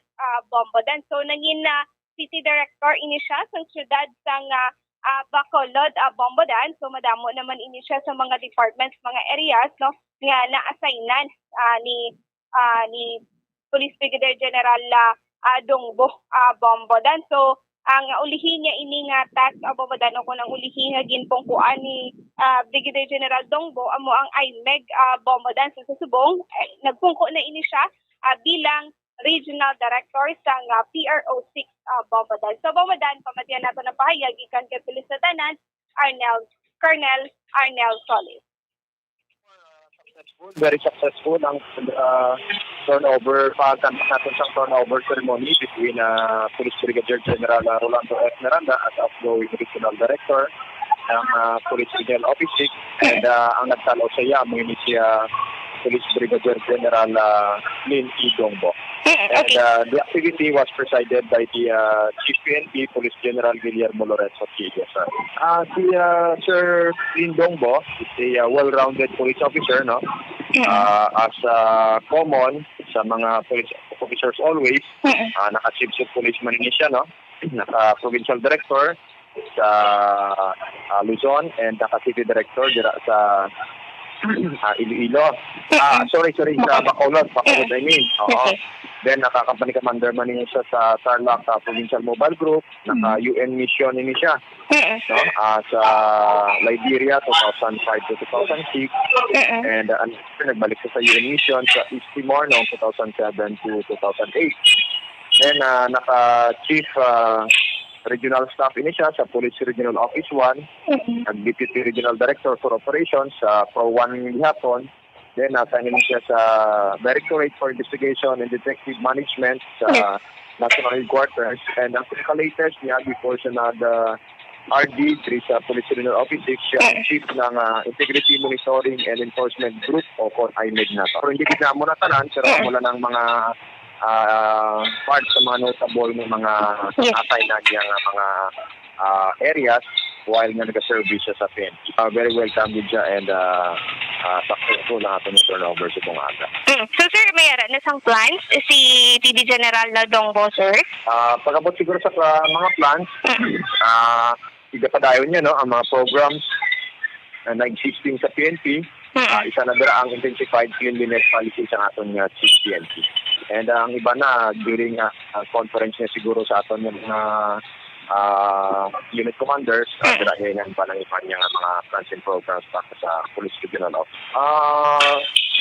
Bombodan. So nangin City Director ini siya sa siyudad sang Bacolod, Bombodan. So madamo naman ini siya sa mga departments, mga areas no nga na-assignan ni Police Brigadier General Dongbo Bombodan. So ang ulihin niya ini nga task Bombodan o kung ang ulihin nga ginpongkuan ni Brigadier General Dongbo amo ang IMEG Bombodan. So sa subong nagpungko na ini siya bilang Regional Director sa PRO6 Bombodan. So Bombodan, pamatiyan nato na pahayag ikan kay Pulis sa Tanan, Colonel Arnel Solis. Very successful ang turnover, pagkantas natin sa turnover ceremony between Police Brigadier General Rolando F. Miranda as outgoing Regional Director ng Police Regional Office 6 and ang nagtalaw sa iya mo ni siya Police Brigadier General Lin E. Dongbo. And the activity was presided by the Chief PNP Police General Guillermo Lorenzo Quillo. Si Sir Lin Dongbo is a well-rounded police officer, no? As common sa mga police officers always, naka-chief of policeman din siya, no? Naka-provincial director sa Luzon and naka-city director dira sa Iloilo. Sorry, sa Bacolod, I mean. Oo. Then, naka-company commander man niya siya sa Tarlac Provincial Mobile Group. Naka-UN mission niya siya. No? Sa Liberia, 2005 to 2006. And nagbalik siya sa UN mission sa East Timor noong 2007 to 2008. Then, naka-chief regional staff ini siya sa Police Regional Office 1, Deputy Regional Director for Operations sa Pro 1 Hapon. Then nasa siya sa Directorate for Investigation and Detective Management sa National Headquarters. And ang pinaka-latest niya before siya RD sa Police Regional Office 6, siya ang Chief ng Integrity Monitoring and Enforcement Group o IMEG na. Pero hindi kita mo na tanan, pero mula ng mga part sa mga notable ng mga atay na niyang mga areas while nga nag-service siya sa PNP. Very welcome din siya and successful ang ating turnover sa Bunganga. So sir, mayroon na sang plans si TD General na Dongbo, sir? Pagabot siguro sa mga plans, igapadayon niya, no, ang mga programs na existing sa PNP. Isa na dira ang intensified cleanliness policy sa aton nga Chief PNP. And ang iba na during conference niya siguro sa aton nga unit commanders, dirahingan pa ng iba niya mga plans and programs para sa Police Regional Office.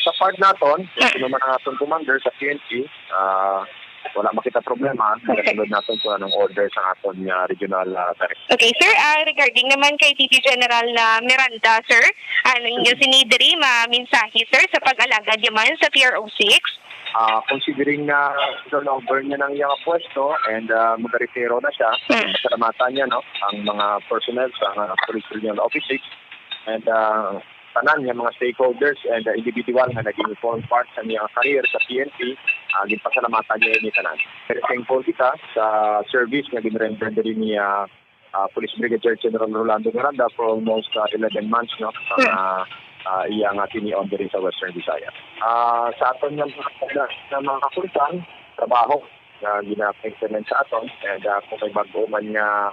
Sa part naton, sino man ang aton commander sa PNP, wala makita problema, nagasunod natin po ng order sa aton regional director. Okay, sir. Regarding naman kay TD General Miranda, sir, ano yung sinidiri maminsahe, sir, sa pag-alagad yaman sa PRO6? Considering na turnover niya ng iyang pwesto and mag-retiro na siya, pasalamatan niya, no, ang mga personnel sa Police Regional Office 6 and tanan niya mga stakeholders and individual na naging informed part sa niyang career sa PNP, pasalamatan niya ni tanan. Very thankful kita sa service na ginrender din ni Police Brigadier General Rolando Miranda for almost 11 months, no, iyang tinion din sa Western Visayas. Sa aton ng mga kapulisan, trabaho na gina-implement sa aton and kung may bago man nga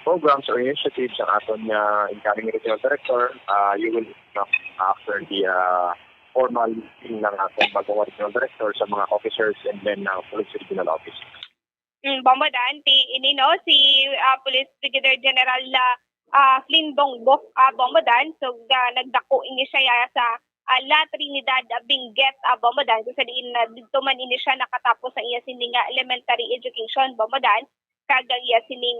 programs or initiatives ang aton nga incoming regional director, you will know after the formal meeting ng ating bagong regional director sa mga officers and then Police Regional Office. Bombodan, si Police Brigadier General Flynn Dongbo Bombodan, so nagdako ini siya sa La Trinidad Benguet Bombodan, so sa diin dito man ini siya nakatapos sa iya sining elementary education Bombodan, kag iya sining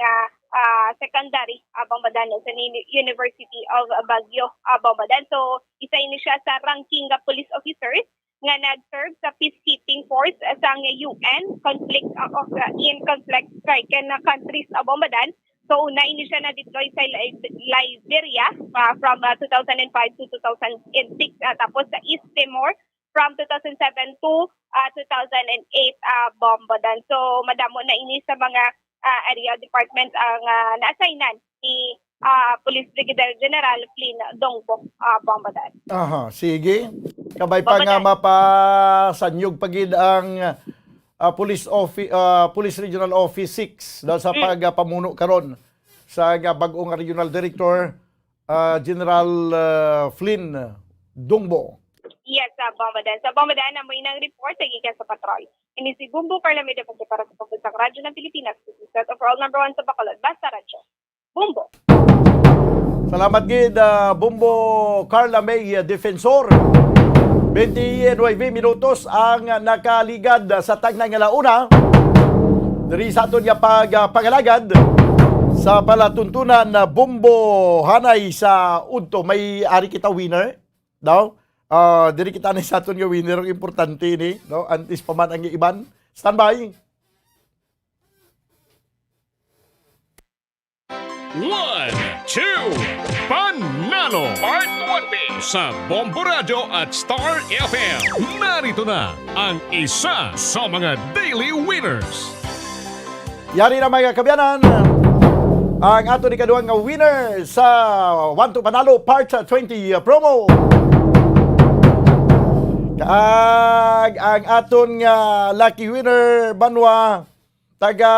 secondary Bombodan sa University of Baguio Bombodan. So isa ini siya sa ranking police officers nga nag-serve sa peacekeeping force sa UN conflict in conflict-stricken countries Bombodan. So, una ini siya na-deploy sa Liberia from 2005 to 2006. Tapos sa East Timor from 2007 to 2008 Bombodan. So, madamo na ini sa mga area departments ang na-assignan ni Police Brigadier General Flynn Dongbo Bombodan. Aha, sige. Kabay pa nga mapasanyog pagid ang Police Regional Office 6 dahil sa pagpamuno karon sa bagong Regional Director General Flynn Dungbo. Yes, sa Bombadan. Sa Bombadan, may nang report sa gikan sa patrol. Ini si Bumbo Carla Media para sa Pagbansang Radyo ng Pilipinas. Set overall number 1 sa Bacolod. Basta Radyo. Bumbo. Salamat gid Bumbo Carla May Defensor. 29 minutos ang nakaligad sa tagnang alauna. Diri sa aton nga pagalagad sa palatuntunan na Bumbo Hanay sa Udto. May ari kita winner daw. Diri kita ni sa aton nga winner ang importante ni, no? Antis pa man ang iban. Standby. 1, 2, Panalo Part 1B sa Bombo Radio at Star FM. Narito na ang isa sa mga daily winners. Yari na mga kabyanan, ang ato ni kaduang nga winner sa 1 to Panalo Part 20 promo. Kaag ang aton nga lucky winner Banwa taga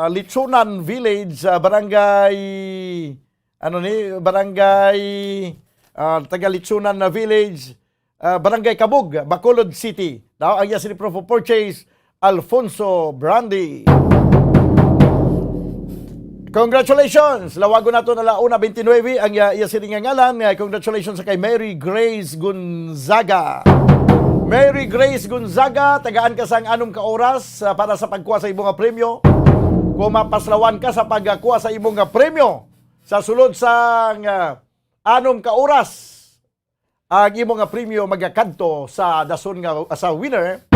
Litsunan Village, barangay taga Litsunan na Village, barangay Kabug, Bacolod City. Now ang yasini proof of purchase Alfonso Brandy. Congratulations! Lawago nato na launa 29 ang yasini nga ngalan. Congratulations sa kay Mary Grace Gonzaga. Mary Grace Gonzaga, tagaan ka sang 6 ka oras para sa pagkuha sa imong nga premyo. Kung mapaslawan ka sa pagkuha sa imong nga premyo sa sulod sang 6 ka oras, ang imong nga premyo magakadto sa dason nga sa winner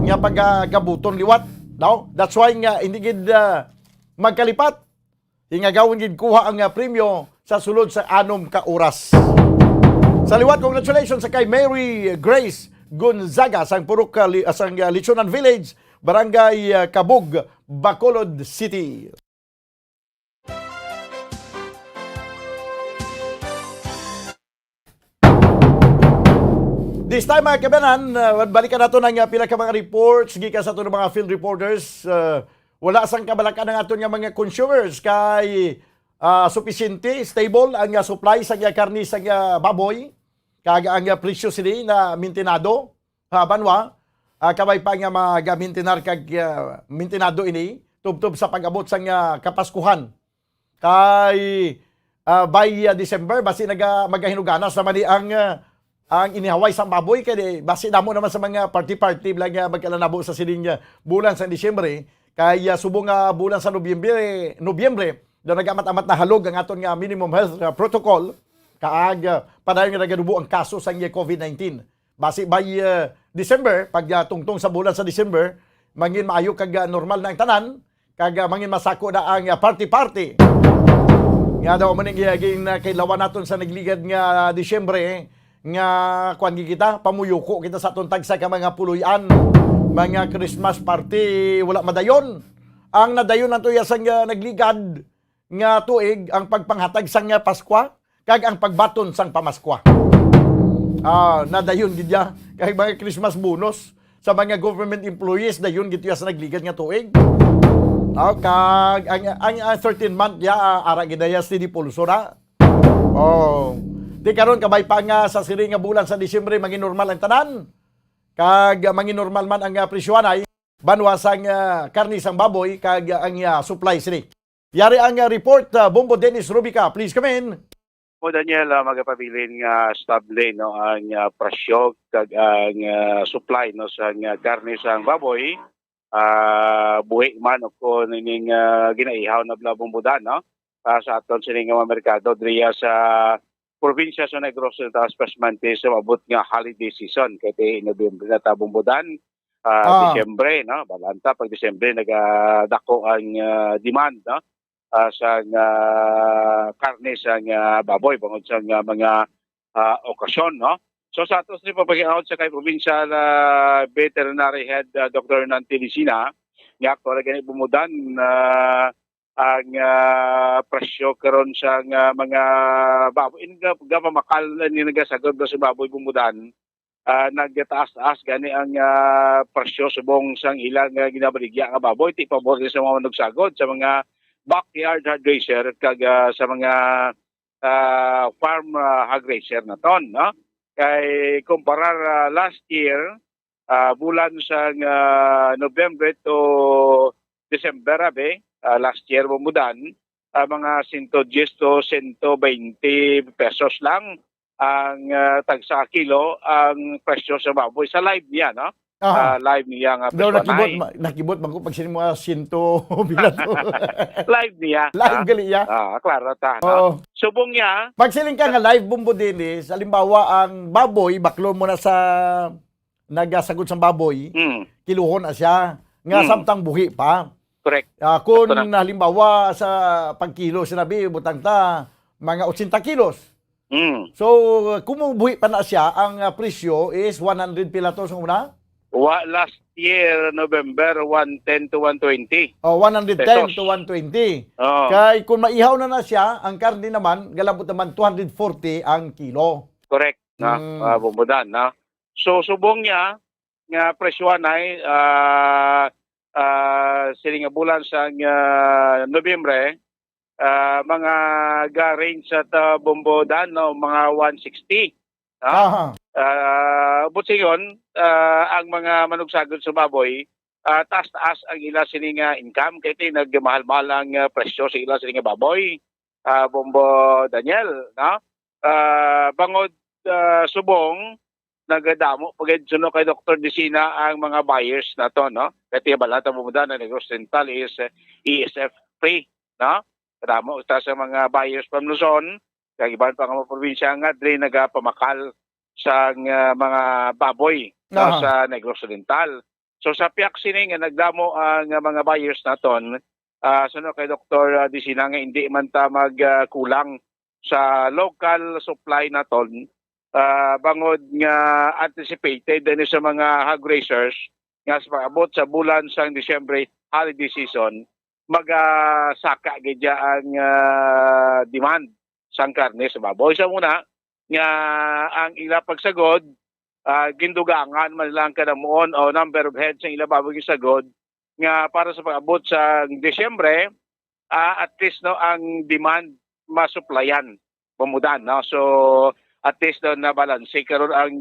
nga paggabuton liwat. No? That's why nga hindi gid magkalipat. Ingagawin gid kuha ang premyo sa sulod sa 6 ka oras. Sa liwat, congratulations sa kay Mary Grace Gonzaga sang purok sang Litsunan Village, barangay Kabug, Bacolod City. This time mga kabanan, balikan nato ng pila ka mga reports gikan sa ato ng mga field reporters. Wala sang kabalakan ng ato nga mga consumers kay sufficiente, stable ang supply sa karni sa baboy. Kaga ang presyo sini na mintinado, Banwa, kabay pa nga magamintinar kag mintinado ini, tubtob sa pag-abot sa kapaskuhan. Kay by December, basi magahinuganas naman ni ang inihaway sa baboy, kaya basi damo naman sa mga party-party lang magkalanabo sa sining bulan sa Disyembre, kaya subong bulan sa Nobyembre, daw nagamat-amat na halog ang aton nga minimum health protocol, kaag padayon nga nagadubo ang kaso sa COVID-19. Basi by December, pag tungtong sa bulan sa December, mangin maayo kag normal na ang tanan, kag mangin masako na ang party-party. Nga daw man giyagin kailawan naton sa nagligad nga Disyembre, nga kuan kita pamuyuko kita sa aton tagsa ka mga puluyan, mga Christmas party wala madayon. Ang nadayon nato yasang nagligad nga tuig ang pagpanghatag sang Paskwa kag ang pagbaton sang Pamaskwa. Nadayon gid ya kay mga Christmas bonus sa mga government employees, dayon gid sa nagligad nga tuig. Kag ang 13 month ya ara gid ya steady pulso na. Di karon kabay pa nga sa siri nga bulan sa Disyembre mangin normal ang tanan. Kag mangin normal man ang presyo ay banwa sang karni sang baboy kag ang supply sini. Yari ang report Bombo Dennis Rubica, please come in. O Daniel, magapabilin nga stable no ang presyo kag ang supply no sa karne sang baboy. Buhi man o kung ining ginaihaw na blabombudan no sa aton sining mga merkado driya sa probinsya sa Negros Oriental Pasmante sa abot nga holiday season kay Nobyembre na tabombudan, Disyembre no balanta pag Disyembre nagadako ang demand no sa karne sa baboy bangod sa mga okasyon no. So sa atos rin papag-out sa kay probinsya na veterinary head Dr. Nanti Licina, nga aktual ganit bumudan ang presyo karon sa mga baboy. Nga pamakal ni nagasagod sa baboy bumudan, nagtaas-taas gani ang presyo subong sang ilang ginabaligya nga baboy. Ti pabor sa mga nagsagod sa mga backyard hog racer kag sa mga farm hog racer na ton, no? Kay kumparar last year, bulan sa November to December, last year bumudan, mga 110 to 120 pesos lang ang tag sa kilo ang presyo sa baboy sa live niya, no? Live niya nga Daw presyo. nakibot man ko pag sinimo 100 bilang. Live niya. Live gali ya. Klaro ta, Oo. no? Subong niya. Pag siling ka nga live Bombo Dinis, halimbawa ang baboy baklo mo na sa nagasagod sa baboy, kiluhon na siya. Nga samtang buhi pa. Correct. Kung halimbawa sa pagkilo sinabi butang ta mga 80 kilos. So kung buhi pa na siya, ang presyo is 100 pila to sa una? Last year, November, 110 to 120. 110 pesos. to 120. Oo. Kaya kung maihaw na siya, ang karne naman, galabot naman 240 ang kilo. Correct. Na, bumudan. Na. So, subong niya, nga presyohan ay siling nga bulan sa Nobyembre, mga ga-range at bumbodan, no, mga 160. Butsingon, ang mga manugsagod sa baboy, taas-taas ang ila sining income, kaya nagmahal-mahal ang presyo sa ila sining baboy. Bombo Daniel, no? Bangod subong, nagadamo pagad suno kay Dr. Desina ang mga buyers na to, no? Kaya balata bumuda na Negros Oriental is ESF free, no? Kadamo sa mga buyers from Luzon, kag iban pa nga probinsya nga dre nagapamakal sa mga baboy sa Negros Oriental. So sa piyak sini nga nagdamo ang mga buyers naton, suno kay Dr. Desina nga hindi man ta magkulang sa local supply naton, bangod nga anticipated din sa mga hog racers nga sa abot sa bulan sa Disyembre holiday season, magsaka gidya ang demand sang karne sa baboy. Sa muna nga ang ila pagsagod, gindugangan man lang kadamuon o number of heads ang ila baboy gisagod nga para sa pag-abot sa Disyembre, at least no ang demand masupplyan bumudan, no? So at least no na balance karon ang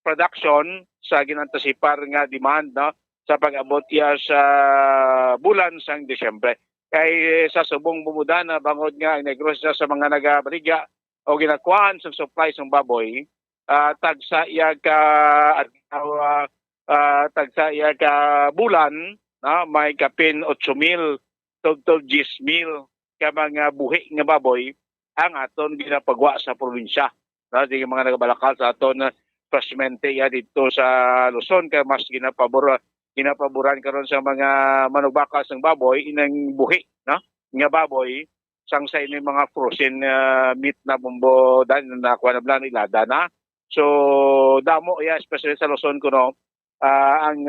production sa ginantasipar nga demand, no, sa pag-abot ya sa bulan sang Disyembre. Kay sa subong bumudan na bangod nga ang Negros sa mga nagabaligya o ginakuan sa supply ng baboy, tagsa iya ka bulan, na may kapin 8,000 tugtog 10,000 ka mga buhi nga baboy ang aton ginapagwa sa probinsya. Di mga nagabalakal sa aton presmente ya dito sa Luzon, kay mas ginapaboran karon sa mga manugbakas ng baboy inang buhi, no, nga baboy sang sa ini mga frozen meat na Bombo dan na kuha na blan ilada na. So damo ya especially sa Luzon kuno, ang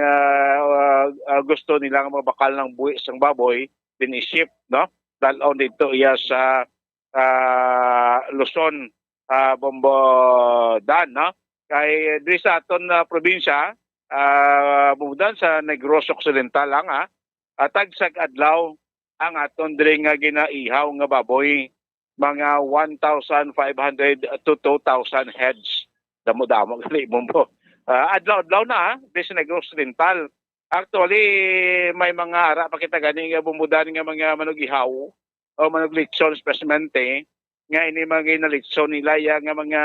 gusto nila nga mabakal ng buhi sang baboy din-ship, no, dalon dito iya sa Luzon, Bombo dan, no. Kay diri sa aton probinsya, bumudan sa Negros Occidental lang, tagsag adlaw ang aton diri nga ginaihaw nga baboy, mga 1,500 to 2,000 heads. Damo-damo gali Bombo. Adlaw-adlaw na diri sa Negros Occidental. Actually may mga ara pa kita gani nga bumudan nga mga manugihaw o manuglitson specimente nga ini mga ginalitson nila nga mga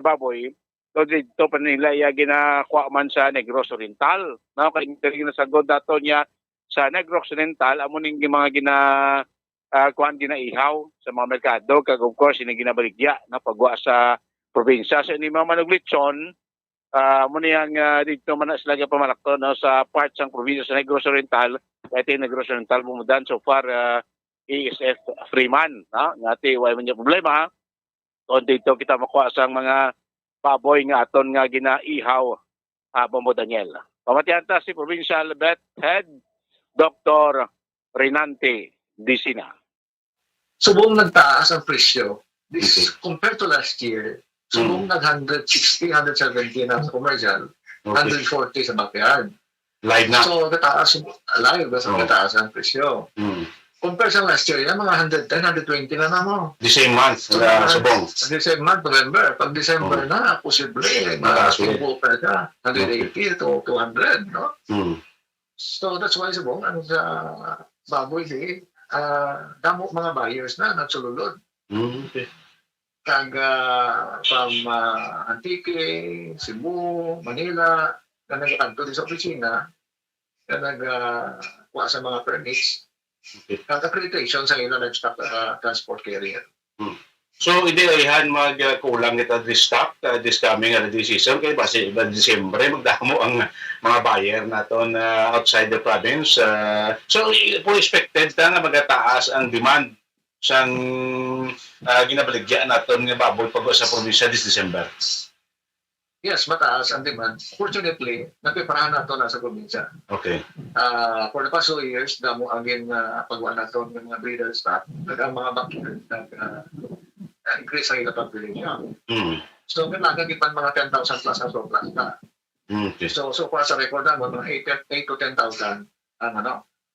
baboy. So dito pa nila ginakuha man sa Negros Oriental. No, kay ginasagod dato niya sa Negros Oriental amo ning mga kuan ginaihaw sa mga merkado, kag of course ini ginabaligya na pagwa sa probinsya. So ini mga manuglitson, mo niyang dito man sila pamalakto, no, sa parts ng probinsya sa Negros Oriental. Kaya Negros Oriental bumudan so far ESF free man, no? Ngati wala man yung problema. So dito kita makuha sa mga baboy nga aton nga ginaihaw, Bombo Daniel. Pamatihan ta si Provincial Vet Head Dr. Renante Desina. Subong nagtaas ang presyo. This compared to last year, subong nag 160, 170 na sa commercial, 140 sa backyard. Live na. So, nataas, live, basta nataas ang presyo. Compare sa last year, yan, mga 110, 120 na mo. The same month, subong. The same month, November. Pag December na, posible, masubo pa ka. 180 to 200, no? So, that's why subong, ano sa baboy, damo mga buyers na, nagsululod. Okay. Kag from Antique, Cebu, Manila, na nag-anto din sa opisina, na nag-kuha sa mga permits, kag accreditation sa ilang livestock transport carrier. So, hindi ayhan magkulang kita this stock, this coming this season, kaya base ba Disyembre, magdamo ang mga buyer naton outside the province. So, po expected na magataas ang demand sang ginabaligyan naton nga baboy pag sa probinsya this December. Yes, mataas ang demand. Fortunately, nagpiparahan nato na sa probinsya. Okay. For the past 2 years, damo ang pagwa nato ng mga breeder stock, ang mga bakter, increase ang ilang population. So, kailangan ipan mga 10,000 plus ang surplus na. Okay. So far sa record na, mga 8 to 10,000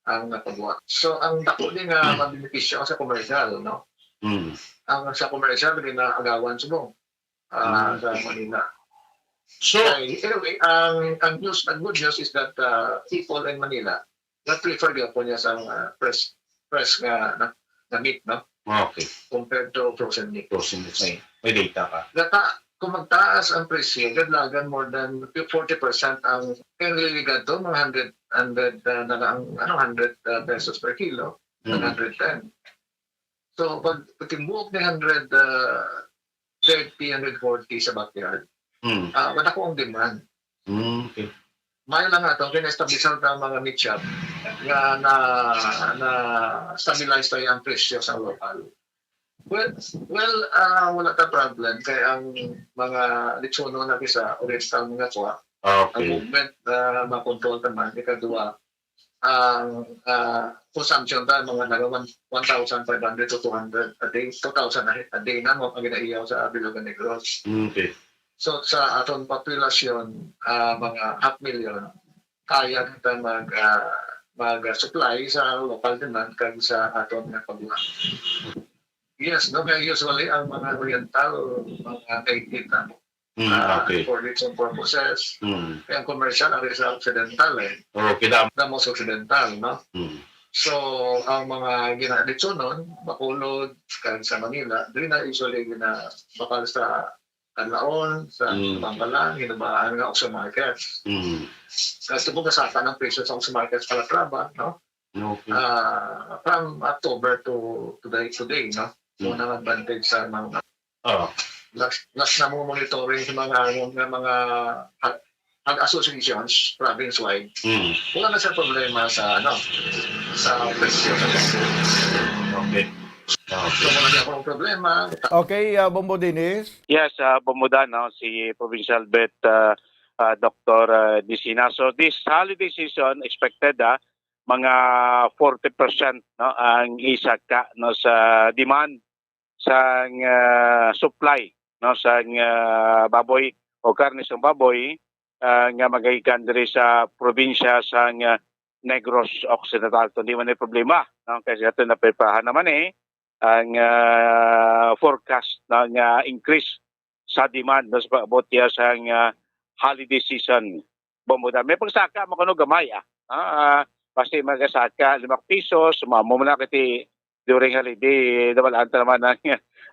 ang pagwa. So, ang dako din nga mabenepisyo sa commercial, no? Ang sa commercial, ginaagawan subong sa Manila. So, anyway, ang good news is that people in Manila not prefer po niya sa fresh na meat, no? Okay. Compared to frozen meat. Frozen meat. May data ka. Kung magtaas ang presyo, gadlagan more than 40% ang kanililigad to, mga 100 pesos per kilo, 110. So, pag timbuk ni 130, 140 sa backyard, wala ko ang demand. Okay. May lang nga ito, kina-establish ng mga meat shop na stabilize tayo ang presyo sa local. Well, wala ka problem. Kaya ang mga litsuno na kisa oriental mga kuha, ang movement na makontrol naman, ikadua, ang consumption tayo mga naga 1,500 to 200 a day, 2,000 a day na mo ang ginaiyaw sa Bilogan Negros. Okay. So sa aton populasyon, mga 500,000, kaya kita mag-supply sa local demand kag sa aton nga pagbuhat. Yes, no, kaya usually ang mga oriental, mga native na okay. For reaching purposes. Kaya ang commercial, ang sa occidental Okay, the most occidental, no? So, ang mga ginalitsunon, Bacolod, kaya sa Manila, doon na usually bakal sa Canlaon, sa Pambalang, hinabaan nga sa markets. Kasi po kasaka ng presyo sa markets Calatrava, no? Okay. From October to today, no? So, nang-advantage sa mga last na mo monitoring sa mga associations province-wide. Wala na sa problema sa presyo. Okay. So, wala na akong problema. Okay, Bombo Dennis. Yes, Bumudan, no, si Provincial Vet Dr. Disina. So this holiday season expected mga 40% no ang isaka no sa demand sa supply no sa baboy o karne sa baboy nga magagikan diri sa probinsya sa Negros Occidental. Hindi man may problema no kasi ato na preparahan naman ang forecast na increase sa demand no sa abot sa holiday season. Bumudan may pagsaka makuno gamay kasi magasaka 5 pesos mamo na kiti during holiday dawalan ta naman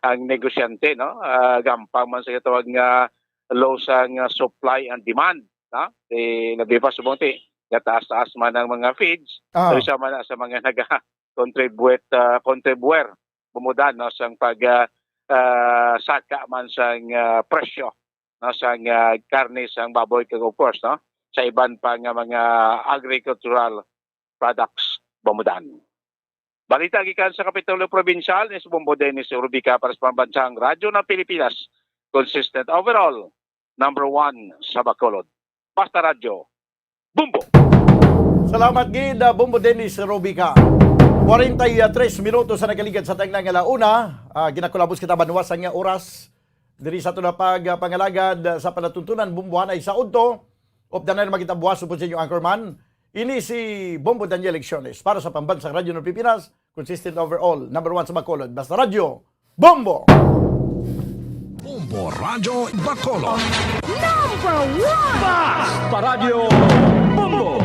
ang negosyante no gampang man sa tawag nga low sa supply and demand no nabipas sumonti gataas-taas man ang mga feeds so isa man sa mga naga contribuer bumudan no sang pag saka man sang presyo no sang karne sang baboy kag of course no sa iban pa nga mga agricultural products bumudan. Balita gikan sa Kapitulo Provincial ni Bombo Dennis Rubica para sa Pambansang Radyo ng Pilipinas. Consistent overall, number 1 sa Bacolod. Basta Radyo, Bumbo! Salamat gid, Bombo Dennis Rubica. 43 minutos sa nagaligad sa tanglang alauna. Ginakulabos kita banuwasan nga oras. Diri sa ito na pagpangalagad sa panatuntunan bumbuhan ay sa udto. of the night makitabuas po sa inyo anchorman. Ini si Bombo Daniel Lecciones para sa Pambansang Radyo ng Pilipinas, consistent overall, number 1 sa Bacolod. Basta Radyo, Bombo! Bombo Radyo Bacolod. Number 1! Basta Radyo Bombo!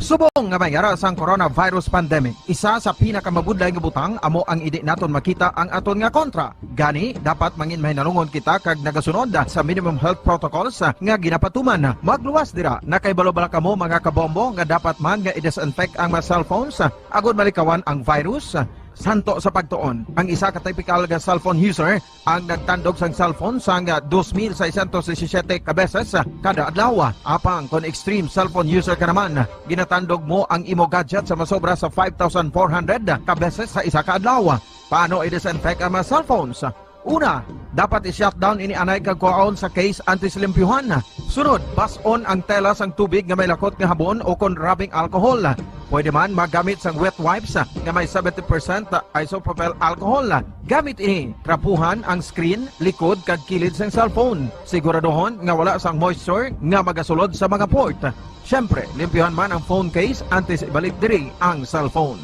Subong nga mayara sang coronavirus pandemic, isa sa pinakamabudlay nga butang amo ang idi naton makita ang aton nga kontra. Gani dapat mangin mahinalungon kita kag nagasunod sa minimum health protocols nga ginapatuman. Magluwas dira na kay balobala kamo mga kabombo nga dapat man nga i-disinfect ang mga cellphones agud malikawan ang virus. Santo sa pagtuon, ang isa ka typical nga cellphone user ang nagtandog sang cellphone sang 2,617 ka beses kada adlaw. Apang kon extreme cellphone user ka naman, ginatandog mo ang imo gadget sa masobra sa 5,400 ka beses sa isa ka adlaw. Paano i-disinfect ang mga cellphones? Una, dapat i-shutdown ini anay kagkuhaon sa case anti-slimpyuhan. Sunod, pason ang tela sang tubig nga may lakot nga habon o kon rubbing alcohol. Pwede man magamit sang wet wipes nga may 70% isopropyl alcohol. Gamit ini, trapuhan ang screen, likod kag kilid sang cellphone. Siguraduhon nga wala sang moisture nga magasulod sa mga port. Syempre, limpyuhan man ang phone case antes ibalik diri ang cellphone.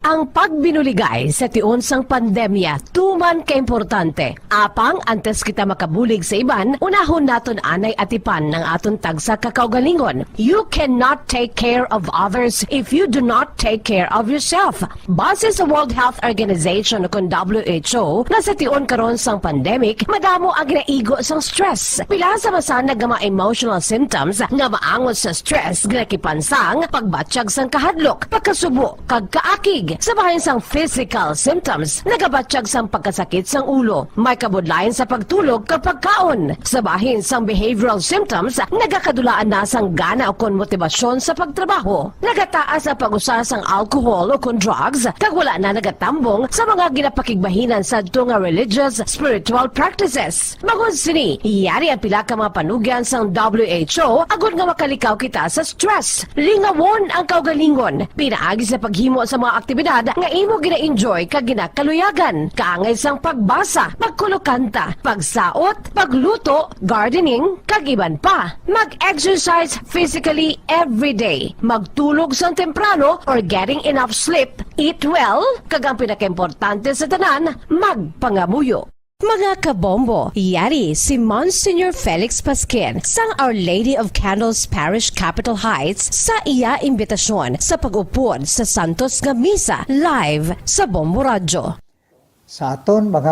Ang pagbinuligay sa tiun sang pandemya, tuman kaimportante. Apang antes kita makabulig sa iban, unahon naton anay atipan ng aton tagsa kakaugalingon. You cannot take care of others if you do not take care of yourself. Base sa World Health Organization o WHO, na sa tiun karon sang pandemic, madamo ang naigo sang stress. Pila sa masanag nga mga emotional symptoms nga maangot sa stress nga kipansang, pagbatsyag sang kahadlok, pagkasubo, kag kaakig. Sa bahin sang physical symptoms, nagabatsyag sang pagkasakit sang ulo, may kabudlayan sa pagtulog kapag kaon. Sa bahin sang behavioral symptoms, nagakadulaan na sang gana o kon motibasyon sa pagtrabaho. Nagataas ang pag-usa sang alcohol o kon drugs, kag wala na nagatambong sa mga ginapakigbahinan sa nga religious, spiritual practices. Magod sini, iyari ang pila ka mga panugyan sang WHO agud nga makalikaw kita sa stress. Lingawon ang kaugalingon, pinaagi sa paghimo sa mga aktibidad nga imo gina-enjoy kag ginakaluyagan, kaangay sang pagbasa, pagkulokanta, pagsaot, pagluto, gardening, kag iban pa. Mag-exercise physically every day, magtulog sang temprano or getting enough sleep, eat well, kag ang pinakaimportante sa tanan, magpangamuyo. Mga kabombo, yari si Monsignor Felix Pasquin sang Our Lady of Candles Parish Capitol Heights sa iya imbitasyon sa pag-upod sa Santos nga Misa live sa Bombo Radyo. Sa aton mga